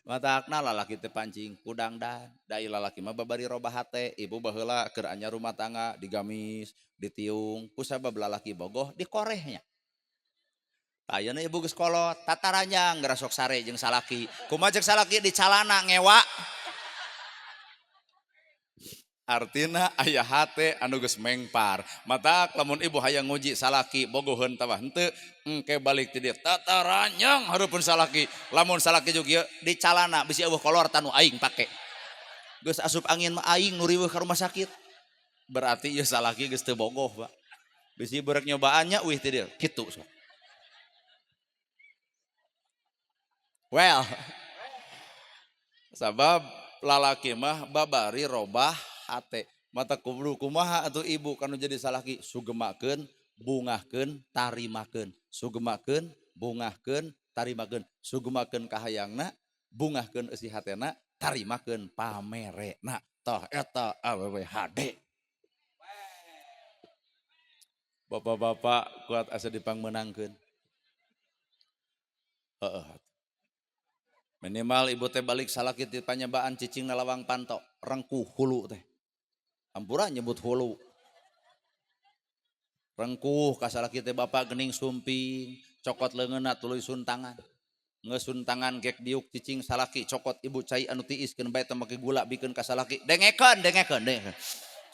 Matakna lalaki teh pancing kudang dan da lalaki mah babari robah hate, ibu baheula keur anyar rumah tangga digamis, ditiung, ku sabab lalaki bogoh dikorehnya. Ayeuna ibu geus kolot, tataranjang geura sok sare jeung salaki. Kumaha ceuk salaki di calana ngewa. Artina aya hate anu geus mengpar. Matak lamun ibu hayang nguji salaki bogoheun tah henteu engke balik ti dieu tataranjang hareupeun salaki. Lamun salaki juga di calana bisi eueuh kolor tanu aing pake. Geus asup angin mah aing nu riweuh ka rumah sakit. Berarti ieu salaki geus teu bogoh, Pak. Bisi beurek nyobaannya eueuh ti dieu kitu. Well, sabab lalaki mah babari robah hate. Mata kudu kumaha atuh ibu kanu jadi salaki sugemakeun, bungahkeun, tarimakeun. Sugemakeun, bungahkeun, tarimakeun. Sugemakeun kahayangna, bungahkeun eusi hatena, tarimakeun pamerena. Tah eta awewe hade. Bapak-bapak kuat asa dipangmenangkeun. Heeh. Minimal ibu teh balik salaki ti panyabaan cicing lawang panto rengkuh hulu teh. Ampura nyebut hulu. Rengkuh ka salaki teh bapak geuning sumping, cokot leungeunna tuluy suntangan. Ngeusuntangan gek diuk cicing salaki cokot ibu cai anu tiiskeun bae teh make gula bikeun ka salaki. Dengekeun.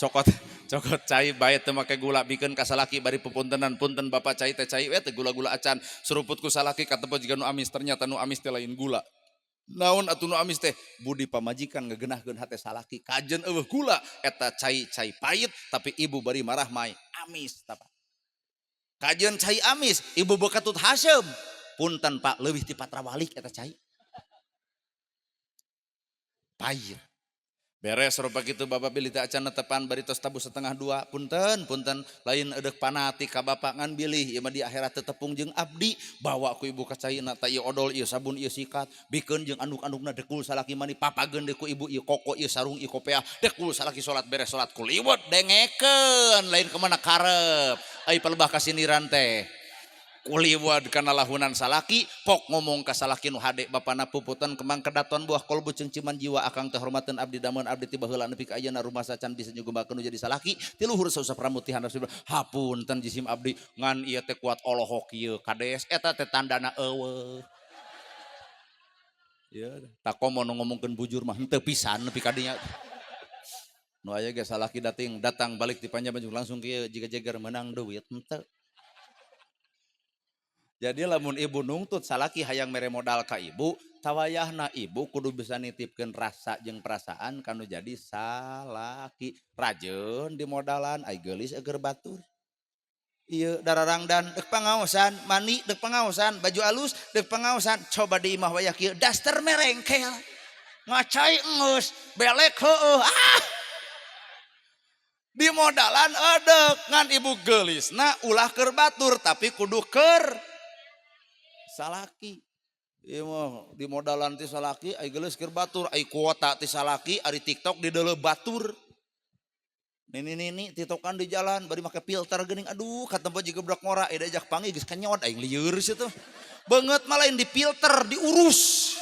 Cokot cai bae teh make gula bikeun ka salaki bari pupuntenan punten bapak cai teh cai we teh gula-gula acan suruput ku salaki katepot jiga nu amis ternyata nu amis teh lain gula. Naon atuh nu amis teh budi pamajikan ngageunahkeun hate salaki kajen eueuh gula eta cai pait tapi ibu bari marah mai amis tapa. Kajen cai amis ibu bekatut hasem punten Pak leuwih ti patra walik eta cai. Pait. Beres rupa kitu bapak bilih teh acan netepan bari tos tabu setengah dua punten lain eudeuh panati ka bapak ngan bilih ieu mah di akhirat teu tepung jeung abdi bawa ku ibu ka caina tah ieu odol ieu sabun ieu sikat bikeun jeung anduk-andukna dekul salaki mani papageun deuk ku ibu ieu koko ieu sarung ieu kopiah dekul salaki salat beres salat kuliwet dengekeun lain kemana karep ai palebah ka sindiran teh kuliwad kana lahunan salaki pok ngomong ka salaki nu hade bapana puputan kembang kedaton buah kolbu jeung ciman jiwa akang teh hormateun abdi dameun abdi ti baheula nepi ka ayeuna rumah sacan bisa nyugumakeun jadi salaki ti luhur sausap ramutihan hapunten jisim abdi ngan ieu teh kuat olohok ieu kades eta teh tandana eueuh ya tak komo nu ngomongkeun bujur mah henteu pisan nepi ka dinya nu aya ge salaki datang balik ti panjabajung langsung kieu jiga jeger menang duit henteu. Jadi lamun ibu nungtut salaki hayang mere modal ka ibu, tawayahna ibu kudu bisa nitipkeun rasa jeung perasaan kanu jadi salaki. Rajeun di modalan ai geulis eger batur. Ieu dararang dan deuk pangaosan, mani deuk pangaosan, baju alus deuk pangaosan, coba di imah wayah kieu daster merengkel. Ngacai eus, belek heueuh. Di modalan edeuk ngan ibu geulisna ulah keur batur tapi kudu keur salaki. Ieu mah di modalan ti salaki ai geulis keur batur, ai kuota ti salaki ari TikTok di deuleu batur. Nini tiktokan di jalan bari make filter geuning aduh katempo jiga budak ngora ida ajak panggil geus kenyot aing lieur situ. Beungeut mah lain di filter diurus.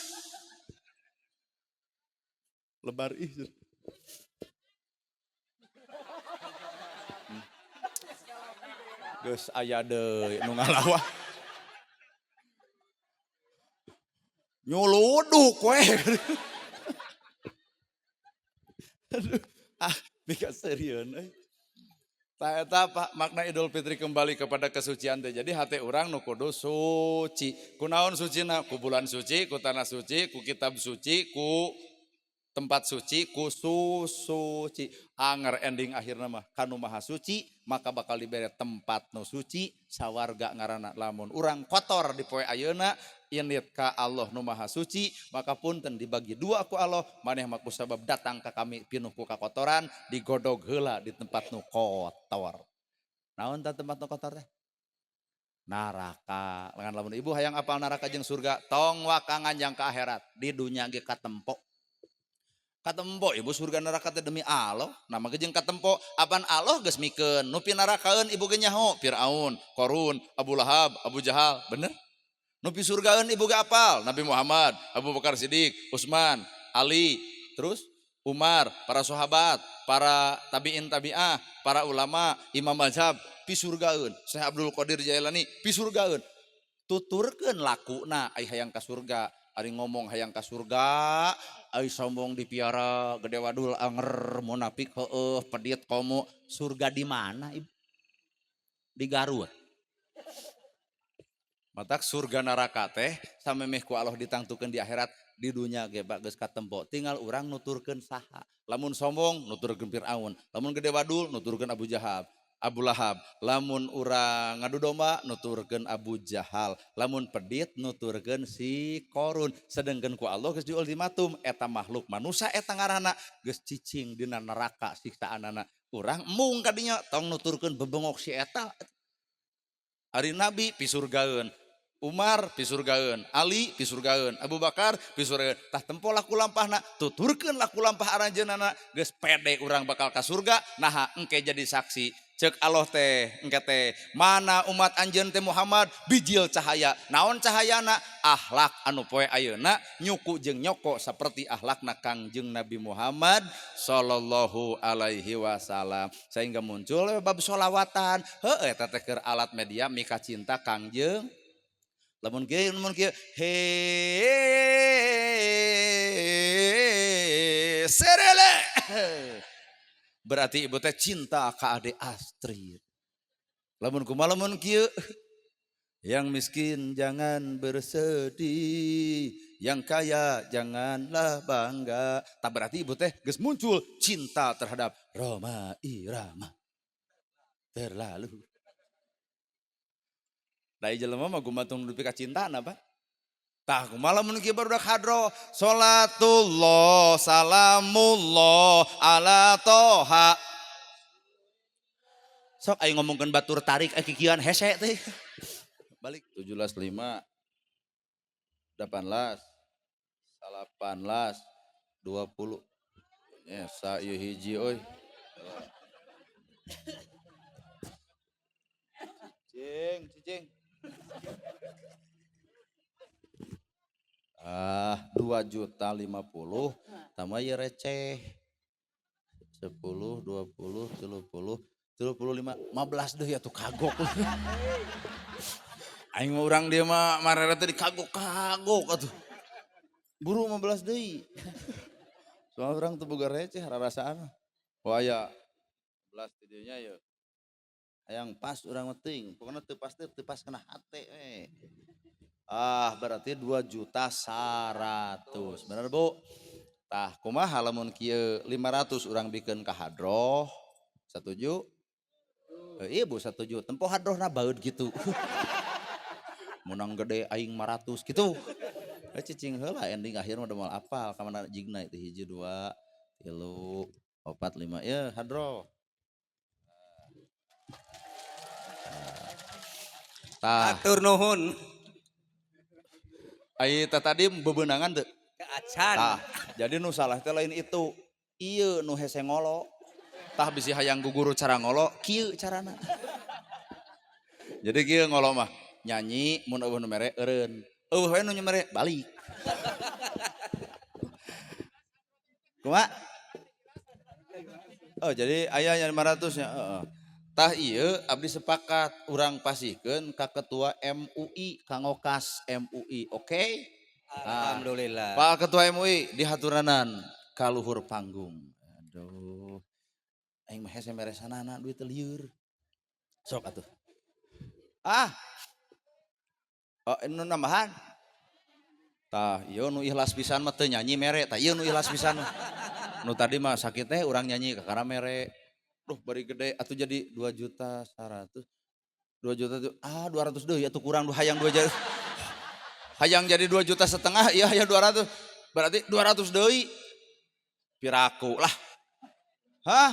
Lebar ih. Geus aya deui nu ngalawan. Nyuluduk we. Aduh, mika serieun euy. Tah eta makna Idul Fitri kembali kepada kesucian teh. Jadi hate urang nu kudu suci. Kunaon sucina? Ku bulan suci, ku tanah suci, ku kitab suci, ku tempat suci, ku suci. Anger ending akhirna mah kanu maha suci, maka bakal dibere tempat nu suci, sawarga ngaranna lamun urang kotor di poe ayeuna init ka Allah nu maha suci, maka punten dibagi dua ku Allah, maneh mah kusabab datang ka kami pinuh ku kakotoran, digodog heula di tempat nu kotor. Naon tah tempat nu kotor teh? Naraka. Lengan lamun ibu hayang apal neraka jeung surga, tong wakangan yang ke akhirat. Di dunia ge katempo. Katempo ibu surga neraka teh demi Allah. Nama ge jeung katempo, apaan Allah geus mikeun. Nu pinarakaeun ibu ge nyaho? Firaun, Qarun, Abu Lahab, Abu Jahal, bener? Nu pi surgaeun ibu ge apal? Nabi Muhammad, Abu Bakar Siddiq, Utsman, Ali, terus Umar, para sahabat, para tabiin tabi'ah, para ulama, imam mazhab, pi surgaeun. Syekh Abdul Qadir Jailani pi surgaeun. Tuturkeun lakuna ai hayang ka surga. Ari ngomong hayang ka surga, ai sombong dipiara, gede wadul anger, munafik heueuh, pedit komo. Surga di mana ibu? Di Garut. Matak surga neraka teh samemeh ku Allah ditangtukeun di akhirat, di dunia ge geus katempo. Tinggal urang nuturkeun saha. Lamun sombong nuturkeun Firaun, lamun gede wadul nuturkeun Abu Jahal, Abu Lahab, lamun urang ngadu domba nuturkeun Abu Jahal, lamun pedit nuturkeun si Qarun. Sedengkeun ku Allah geus di ultimatum eta makhluk manusia eta ngaranna geus cicing dina neraka siksaanana. Urang mung kadinya tong nuturkeun bebengok si eta. Ari Nabi pi surgaeun, Umar pi surgaeun, Ali pi surgaeun, Abu Bakar pi surgaeun. Tah tempo laku lampahna, tuturkeun laku lampah aranjeunana geus pede urang bakal ka surga. Naha engke jadi saksi. Cek Allah teh engke teh mana umat anjeun teh Muhammad bijil cahaya. Naon cahayana? Akhlak anu poe ayeuna nyuku jeung nyoko saperti akhlakna Kangjeng Nabi Muhammad sallallahu alaihi wasallam. Sehingga muncul bab sholawatan. Heueuh eta teh keur alat media mika cinta Kangjeng. Lamun kieu he serele. Berarti ibu teh cinta ka Ade Astrid. Lamun kumaha lamun kieu? Yang miskin jangan bersedih, yang kaya janganlah bangga. Tak berarti ibu teh geus muncul cinta terhadap Rhoma Irama. Terlalu. Da jelema mah gumantung dupi ka cintana, Pak. Tah kumaha lamun kieu barudak hadro, salatullah salamullah ala toha. Sok ayo ngomongkeun batur tarik kikieuan hese teh. Balik 17 5 18 18 20. Esa ieu hiji euy. Cicing. 2.050.000 tambah ya receh 10 20 30 35 15 deh ya tuh kagok. Aing urang dia mah marere teh dikagok-kagok atuh. Buru 15 deui. Soal urang teu boga receh rarasaan. Oh aya 11 di dieu nya ye. Hayang pas urang mah teuing, pokona teu pas kana hate we. Berarti 2.100.000. Bener Bu? Tah kumaha lamun kieu 500 urang bikeun ka hadroh. Satuju? Ibu satuju. Tempo hadrohna baeud gitu. Munang gede aing 500 gitu. Cicing heula ending akhir mah moal apal ka mana jigna itu 1 2 3 4 5 ya hadroh. Tah atur nuhun. Ai tadi bebenangan teu? Keacan. Tah, jadi nu salah teh lain itu. Ieu nu hese ngolo. Tah bisi hayang guguru cara ngolo, kieu carana. Jadi kieu ngolo mah nyanyi mun eueuh nu mere eureun. Eueuh we nu mere balik. Kumaha? Oh, jadi aya 500 nya, heeh. Tah ieu abdi sepakat urang pasikeun ka ketua MUI, Kang Okas MUI. Oke? Alhamdulillah. Pak Ketua MUI dihaturanan ka luhur panggung. Aduh. Aing mah hese mere sanana duit teu lieur. Sok atuh. Oh, nu nambahan. Tah, ieu nu ikhlas pisan mah teu nyanyi mere, tah ieu nu ikhlas pisan. Nu tadi mah sakit teh urang nyanyi ka kana mere. Duh bari gede atuh jadi 2.100.000. 2 juta tuh 200 deui atuh kurang hayang 2 juta. Hayang jadi 2,5 juta iya hayang 200. Berarti 200 deui. Piraku lah. Hah?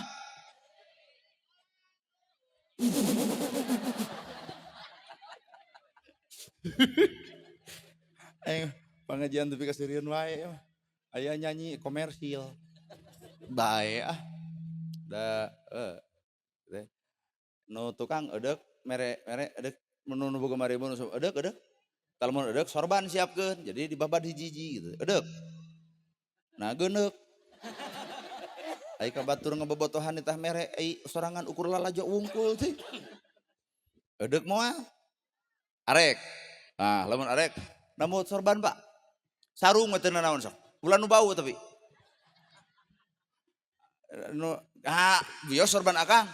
Pengajian tapi kasirian wae. Aya nyanyi komersil. Bae ah. Da nu tukang edek mere edek nu boga marimun edek. Kalau mau edek sorban siapkeun. Jadi dibabad hiji-hiji gitu. Edek. Nah geuneuk. Ai ka batur ngebobotohan itah mere ai sorangan ukur lalajo wungkul teh. Edek moal. Arek. Nah, lamun arek namun sorban Pak. Sarung teh naon sok. Ulah nu bau tapi. Bios sorban akang.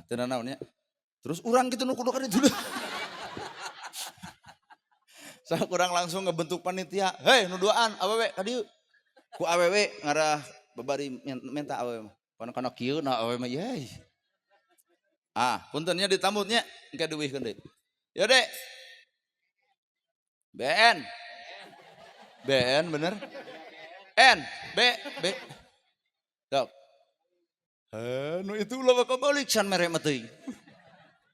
Teu naon nya. Terus urang gitu nu kudu ka ditu. Saya kurang langsung ngebentuk panitia. Hei nu duaan awewe ka dieu. Ku awewe ngarah babari minta awewe. Kana kieu na awewe mah yeuy. Puntennya ditambutnya engke diwihkeun deui. Ya Dek. BN bener. B. Sok. Nu itu ulah bakal balik can mere mah teuing.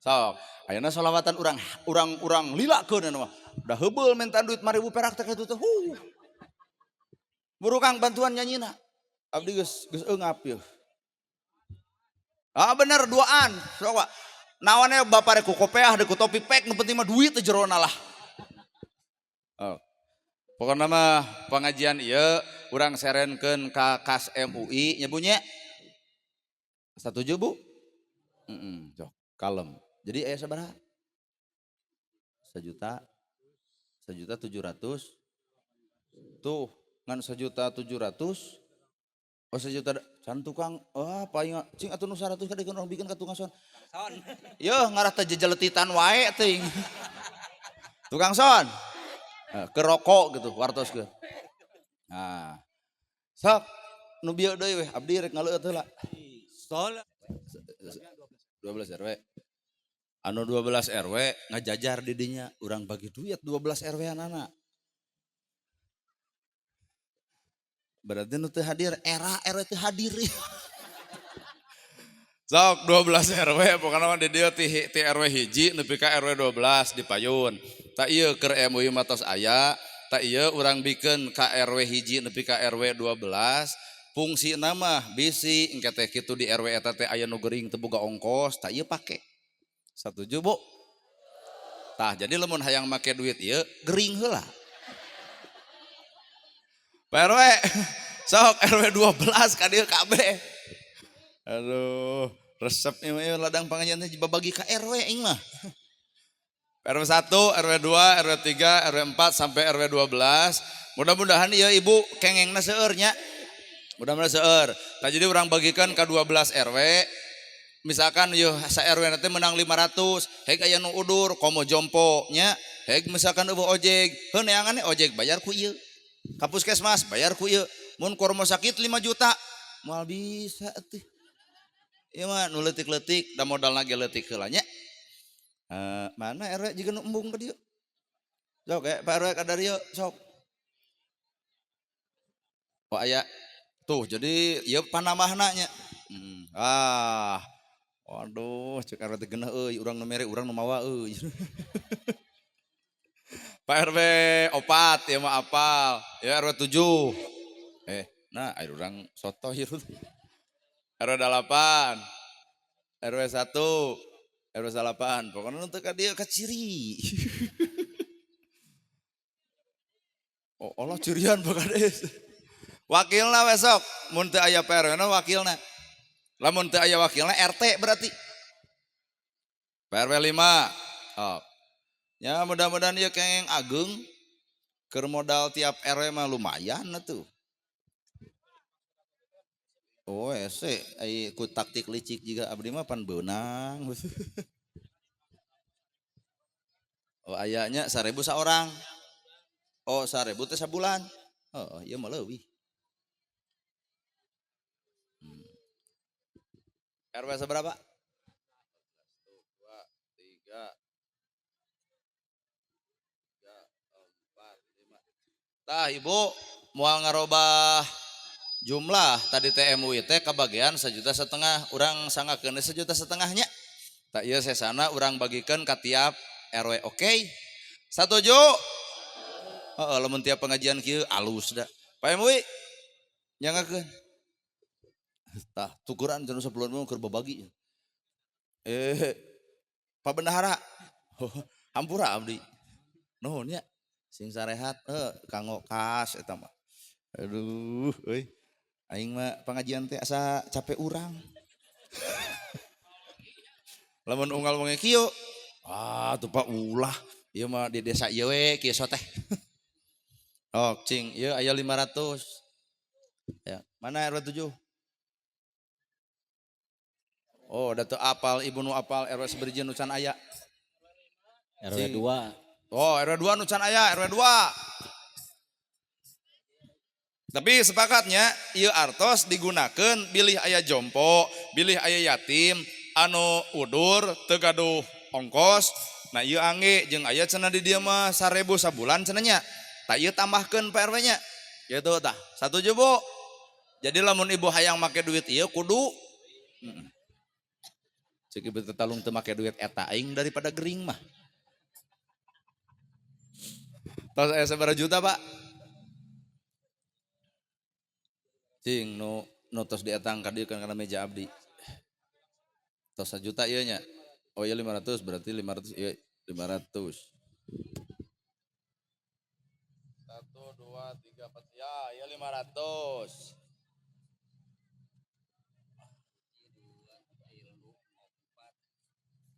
Sok, ayeuna sholawatan urang lilakeun anu mah. Da heubeul minta duit 5.000 perak teh kitu teh. Buru Kang bantuan nyanyina. Abdi geus eungap yeuh. Bener duaan. Sok Pak. Naonnya bapak reku kopeah deku topi pek nu penting mah duit teh jerona lah. Pokoknya mah pengajian ieu urang serenkeun ka kas MUI nyebunya. Setuju Bu? Sok kalem. Jadi aya sabaraha? 1.700.000. Tuh, ngan 1.700.000. 1.000.000 can tukang paling cing atuh nu 100 ka dikeun orang bikin ka tukang son. Yeuh ngarah teh jejeletitan wae teuing. Tukang son. Kerokok gitu wartoskeun. Sok nu bieu deui weh abdi rek ngaleueut heula. 12 RW. Anu 12 RW ngajajar di dinya urang bagi duit 12 RW anana. Berarti nu teu hadir era RW teu hadir. Sok 12 RW pokona di dieu ti RW hiji nepi ka RW 12 di Payun. Ta ieu keur MUI matos aya, ta ieu urang bikeun ka RW hiji nepi ka RW 12. Fungsi nama bisi engke teh kitu di RW eta teh aya nu geuring teu boga ongkos, ta ieu pake. Setuju Bu? Tah jadi lamun hayang make duit ieu geuring heula. Pak RW, sok RW 12 ka dieu kabeh. Aduh, resep ieu ladang pangajian teh dibagi ka RW aing mah. RW 1, RW 2, RW 3, RW 4 sampai RW 12. Mudah-mudahan ieu Ibu kengengna seueur nya. Mudah-mudahan seueur. Nah jadi orang bagikan ke 12 RW. Misalkan yeuh sa RW nanti menang 500. Heg aya nu udur komo jompo nya. Heg misalkan eueuh ojek. Heuh neangan ojek bayar ku ieu. Ka puskesmas bayar ku ieu. Mun ku rumah sakit 5 juta. Moal bisa teh. Ieu mah nu leutik-leutik da modalna ge leutik heula nya. Mana RW jiga nu embung ka dieu. Sok Pak RW ka dari sok. Aya tuh jadi ya panamahna nya. Waduh cek RW teh geuneuh euy urang nu mere urang nu mawa euy. Pak RW 4 ya mah apal. Ya RW 7. Nah air urang soto ieu. RW 8. RW 1. RW 8. Pokona nu teu ka dieu ka ciri. Allah cirian bakades. Wakilna besok, mun teu aya PRW na wakilna. Lamun teu aya wakilna RT berarti. PRW 5. Ya mudah-mudahan ieu kengeng ageung keur modal tiap RW mah lumayan atuh. Ese ai ku taktik licik juga abdi mah pan beunang. Ayanya 1.000 saorang. 1.000 teh sabulan. Ieu mah leuwih. RW seberapa? 2, 3, 4, 5. Tah Ibu moal ngarobah jumlah tadi TMUI teh kabagian 1,5 juta, urang sangakeun 1,5 juta nya. Tak ieu sesana urang bagikeun ka tiap RW oke. Satuju? Heeh, lamun tiap pengajian kieu alus da. Pak MUI nyangakeun. Tah, tukuran cenah 10 mah keur babagi. Pak Bendahara. Hampura abdi. Nuhun nya. Sing sarehat kanggo kas eta mah. Aduh, euy. Aing mah pengajian teh asa capek urang. Lamun unggal menge kieu. Tuh Pak ulah. Ieu mah di desa ieu we kieu teh. Oh, cing, ieu aya 500. Ya, mana RW 7? Oh, da teu apal, ibu nu apal RW sabeurejeun nu can aya. RW 2. Oh, RW 2 nu can aya, RW 2. Tapi sepakatnya ieu artos digunakeun bilih aya jompo, bilih aya yatim, anu udur teu gaduh ongkos. Nah ieu angge jeung aya cenah di dieu mah 1000 sabulan cenah nya. Tah ieu tambahkeun PRW nya. Gitu tah. Satuju Bu. Jadi lamun ibu hayang make duit ieu kudu cek ibu talung teu make duit eta aing daripada gering mah. Tos aya sabaraha juta, Pak? Cing nu tos dietang ka dieu kana meja abdi. Tos 1 juta ieu nya. Oh iya 500 berarti 500 iya 500. 1 2 3 4 ya, iya 500.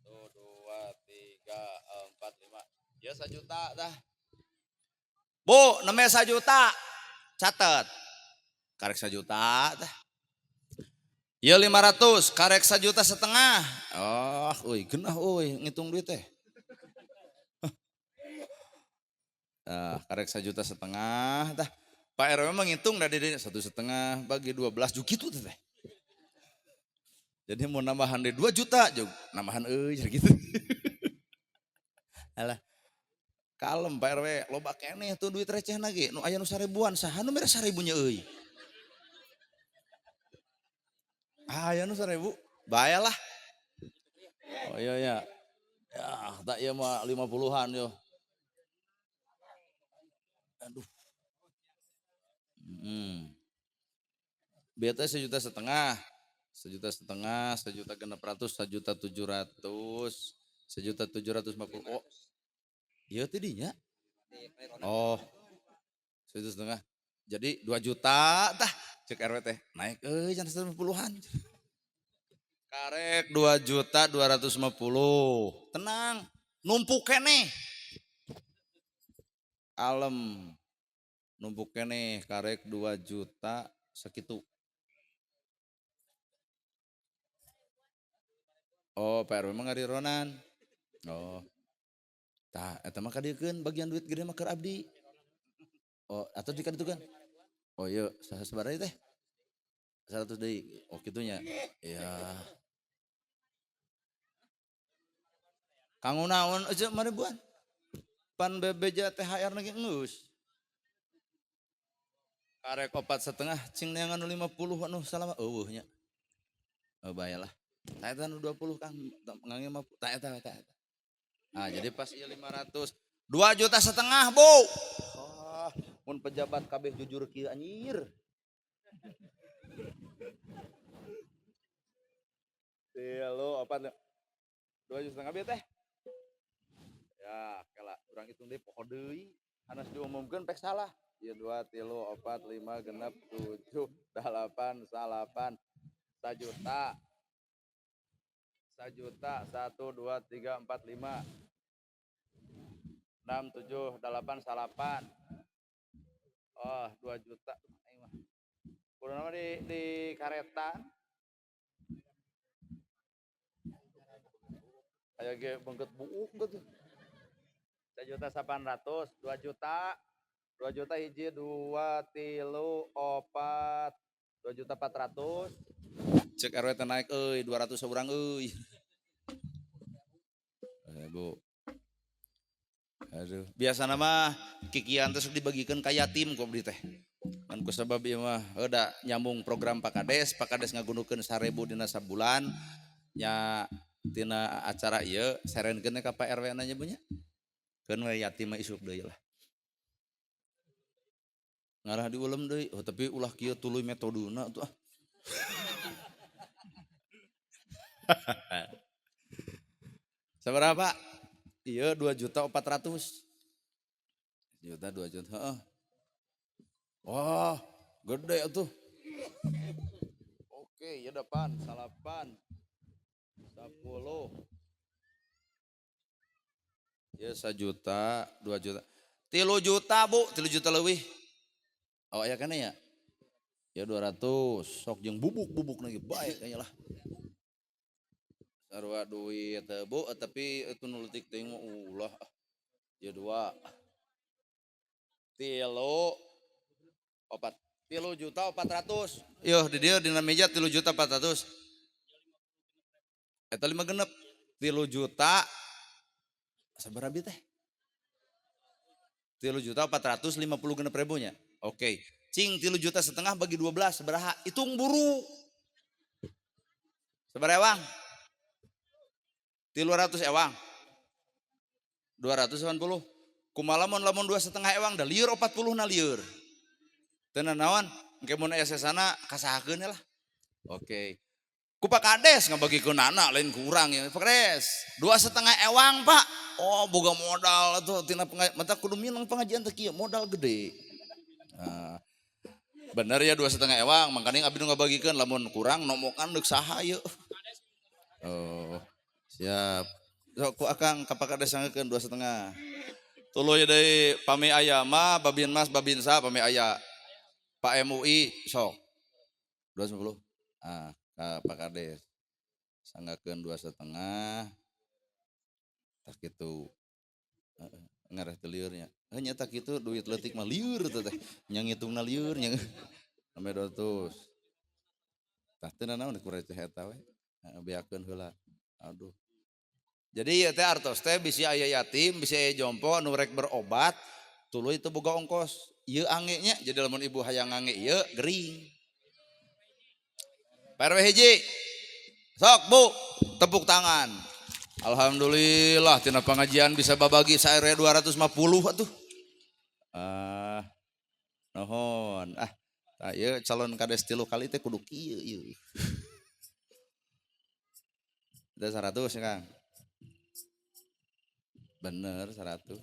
1 2 3 4 5. Ya 1 juta dah. Bu, namanya 1 juta. Catat. Karek 1 juta dah. Ya 500, karek 1,5 juta. Uy, genah uy, ngitung duit teh. Karek 1,5 juta dah. Pak RW memang ngitung dari 1,5 bagi 12 juta gitu teh. Jadi mau nambahan deh 2 juta, nambahan gitu. Alah. Kalem Pak RW, loba keneh tuh duit receh lagi. Nu aya nu 1000-an, saha nu mere 1000-nya euy. Aya nu 1000, bayalah. Oh iya ya. Ya, tak ieu mah 50-an yo. Aduh. Beta 1,5 juta, 1,5 juta, 1,600, 1,700, 1,750. Oh, iya tidinya. Oh, 1,5 juta. Jadi 2 juta tah cek RW teh naik jangan 150-an. Karek 2 juta 250. Tenang, numpuk keneh. Alem. Numpuk keneh karek 2 juta sekitu. Oh, Pak RW mah ngarironan. Oh. Tah, eta mah kadiekeun bagian duit gede mah keur abdi. Oh, atau dikaditukeun. Oh iya, sabaraha teh? 100 deui. Oh kitunya. Iya. Kanggo naon aja maribuan? Pan bebeja THR lagi ngeus. Karek 4,5 cing neangan 50 anu salama eueuh nya. Oh bayalah. Tah eta nu 20 Kang ngange 50. Tah eta. Jadi pas ieu 500. 2,5 juta, Bu. Mun pejabat kabeh jujur kieu anjir. Iya lo apa 2,5 juta teh? Ya, kala urang hitung deui poho deui. Anas diumumkeun pek salah. Ieu 2 3 4 5 6 7 8 9 1 juta. 1 juta 1 2 3 4 5 6 7 8 9. Oh, 2 juta. Kudu nama di karetan. Aya ge bengket buuk gitu. 1 juta 800, 2 juta. 2 juta hiji 2 3 4 2 juta 400. Cek RW teh naik euy 200 saurang euy. Bu. Aduh, biasana mah kikian teh sok dibagikeun ka yatim kok beli teh. Kan kusabab ieu mah da nyambung program Pak Kades ngagundukeun 1.000 dina sabulan nya tina acara ieu serenkeun ka Pak RW na nya Bu nya. Kan we yatim mah isuk deui lah. Ngarah diulem deui, oh, tapi ulah kieu tuluy metoduna tuh. Sabaraha Pak? Iya 2.400.000. Juta 2 juta. Heeh. Wah, gede tuh. Oke, ya depan, salapan. 10. Ya 1 juta, 2 juta. 3 juta Bu, 3 juta lebih. Awak ya kan ya? Ya 200, sok jeung bubuk-bubuk lagi baik kayaknya lah. Sarua duit Bu, tapi itu nuletik teuing mah ulah. Ya 2. 3 juta 400. Yo di dia dina meja 3 juta 400. Eta 5 genep. 3 juta sabaraha teh? 3 juta 450 genep ribunya. Oke. Cing 3 juta setengah bagi 12 sabaraha? Hitung buru. Sabaraha ewang? 300 ewang. 280. Kumaha lamun 2,5 ewang da lieur 40 na lieur. Teu naon, engke mun aya sesana kasahakeun lah. Oke. Ku Pak Kades ngabagikeun anak lain kurang ya. Pak Kades, 2,5 ewang Pak. Oh boga modal tuh tina mata kudu minang pengajian teh kieu modal gede. Nah, bener ya 2,5 ewang, makanya abdi nu ngabagikeun lamun kurang nomokan deuk saha yeuh. Oh, siap. So, ku akang ka Pak Kades sangekeun 2,5. Tuluy deui pami aya mah babin mas babinsa pami aya. Pak MUI sok 210. Ah, Pak Kades sanggakeun 2,5. Tak kitu. Ngarah teu liurnya. Nya tak kitu duit leutik mah lieur teh. Nya ngitungna lieur nya. Sampai 200. Tah teu naon ku receh eta we. Beakeun heula. Aduh. Jadi ya teh artos teh bisi aya yatim, bisi aya jompo anu rek berobat, tuluy teu boga ongkos. Ieu ange nya, jadi lamun ibu hayang ange ieu gering. PRW hiji. Sok Bu, tepuk tangan. Alhamdulillah tina pengajian bisa babagi saere 250 atuh. Nuhun. Tah ieu calon kades 3 kali teh kudu kieu ieu. Teh 100 ya Kang. Bener 100.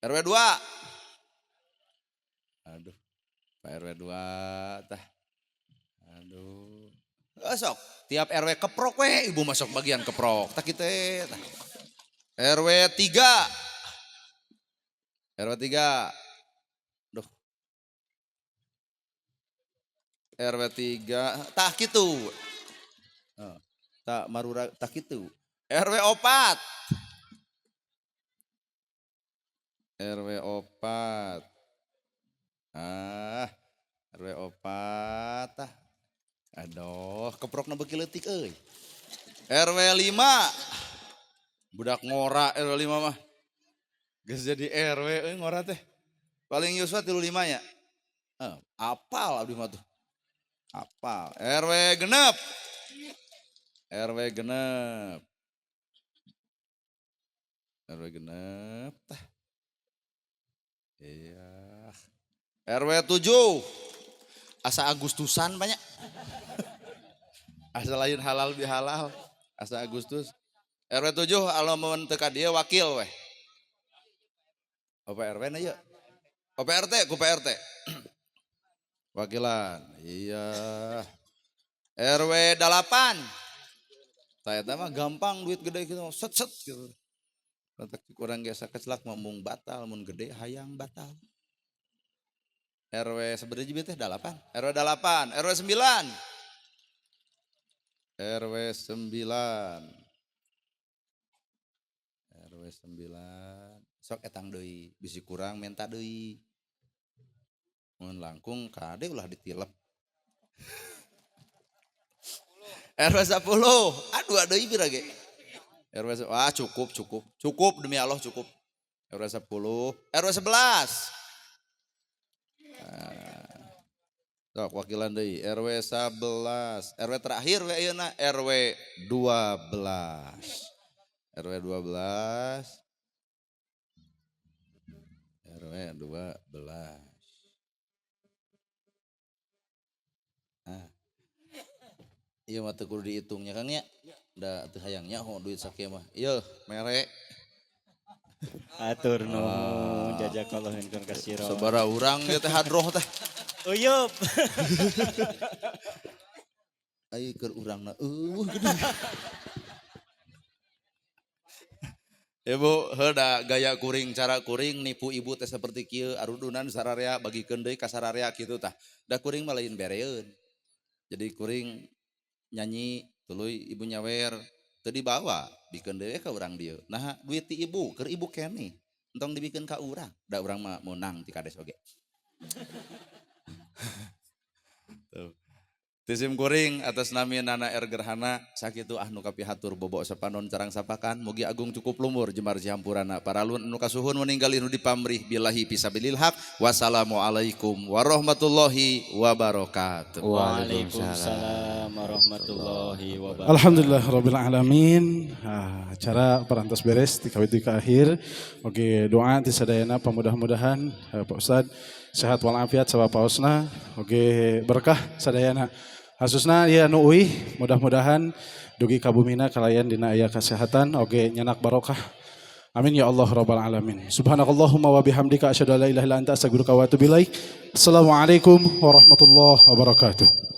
RW 2. Aduh. Pak RW 2 tah. Aduh. Sok tiap RW keprok we ibu masuk bagian keprok. Tak kitu tah. RW 3. RW 3. Duh. RW 3 tah kitu. Tak marura tak kitu. RW 4. RW 4. RW 4 tah. Aduh, keprokna beuki leutik euy. RW 5. Budak ngora RW 5 mah. Geus jadi RW euy ngora teh. Paling yuswa 35 nya. Apal abdi mah tuh. Apal. RW genep. RW genep. RW genep tah. Iya. RW 7. Asa Agustusan banyak. Asa lain halal bihalal. Asa Agustus. RW 7 alamun teu ka dieu wakil weh. Apa RW na ieu? Apa RT? Ku PRT. Wakilan. Iya. RW 8. Saya mah gampang duit gede gitu, set gitu. Lantak kurang biasa kecelak ngomong batal, mun gede hayang batal. RW sebenarnya jieu teh 8. RW 8, RW 9. RW 9. RW 9. Sok etang deui, bisi kurang menta deui. Mun langkung kade ulah ditilep. RW 10. Aduh deui pira ge? RW cukup demi Allah cukup. RW 10, RW 11. Sok wakilan deui RW 11. RW terakhir we ayeuna RW 12. RW 12. RW 12. Ah. Iya mah teu kudu dihitungnya Kang nya. Da teu hayangnya duit sakieu mah. Ieu mere Atur nuhun jazakallahu khairan katsiran. sabara urang ge teh hadroh teh. Uyup. Ai keur urangna gede. Ibu heuda gaya kuring cara kuring nipu ibu teh seperti kieu arudunan sararea bagikeun deui ka sararea kitu tah. Da kuring mah lain bereun. Jadi kuring nyanyi tuluy ibu nyawer teu dibawa bikeun deui ka urang dieu. Nah duit ti ibu keur ibu keneh entong dibikeun ka urang. Da urang mah meunang ti kades oge. Tuh. Tisim kuring atas nami Nana R Gerhana sakitu nu kapihatur bobo sapanon carang sapakan mugi agung cukup lumur jemar cihampurana paralun anu kasuhun meninggali nu dipamrih billahi fisabilil haq wassalamualaikum warahmatullahi wabarakatuh. Waalaikumsalam warahmatullahi wabarakatuh. Alhamdulillah rabbil alamin. Acara parantos beres ti kawit ka akhir. Oke, doa ti sadayana pamudah-mudahan Pak Ustad sehat walafiat sabab paosna. Oke, berkah sadayana. Khususna ya nu uih mudah-mudahan dugi kabumina kalayan dina aya kesehatan oge nyenak barokah. Amin ya Allah rabbal alamin. Subhanakallahumma wa bihamdika asyhadu an la ilaha illa anta astaghfiruka wa atubu ilaik. Assalamualaikum warahmatullahi wabarakatuh.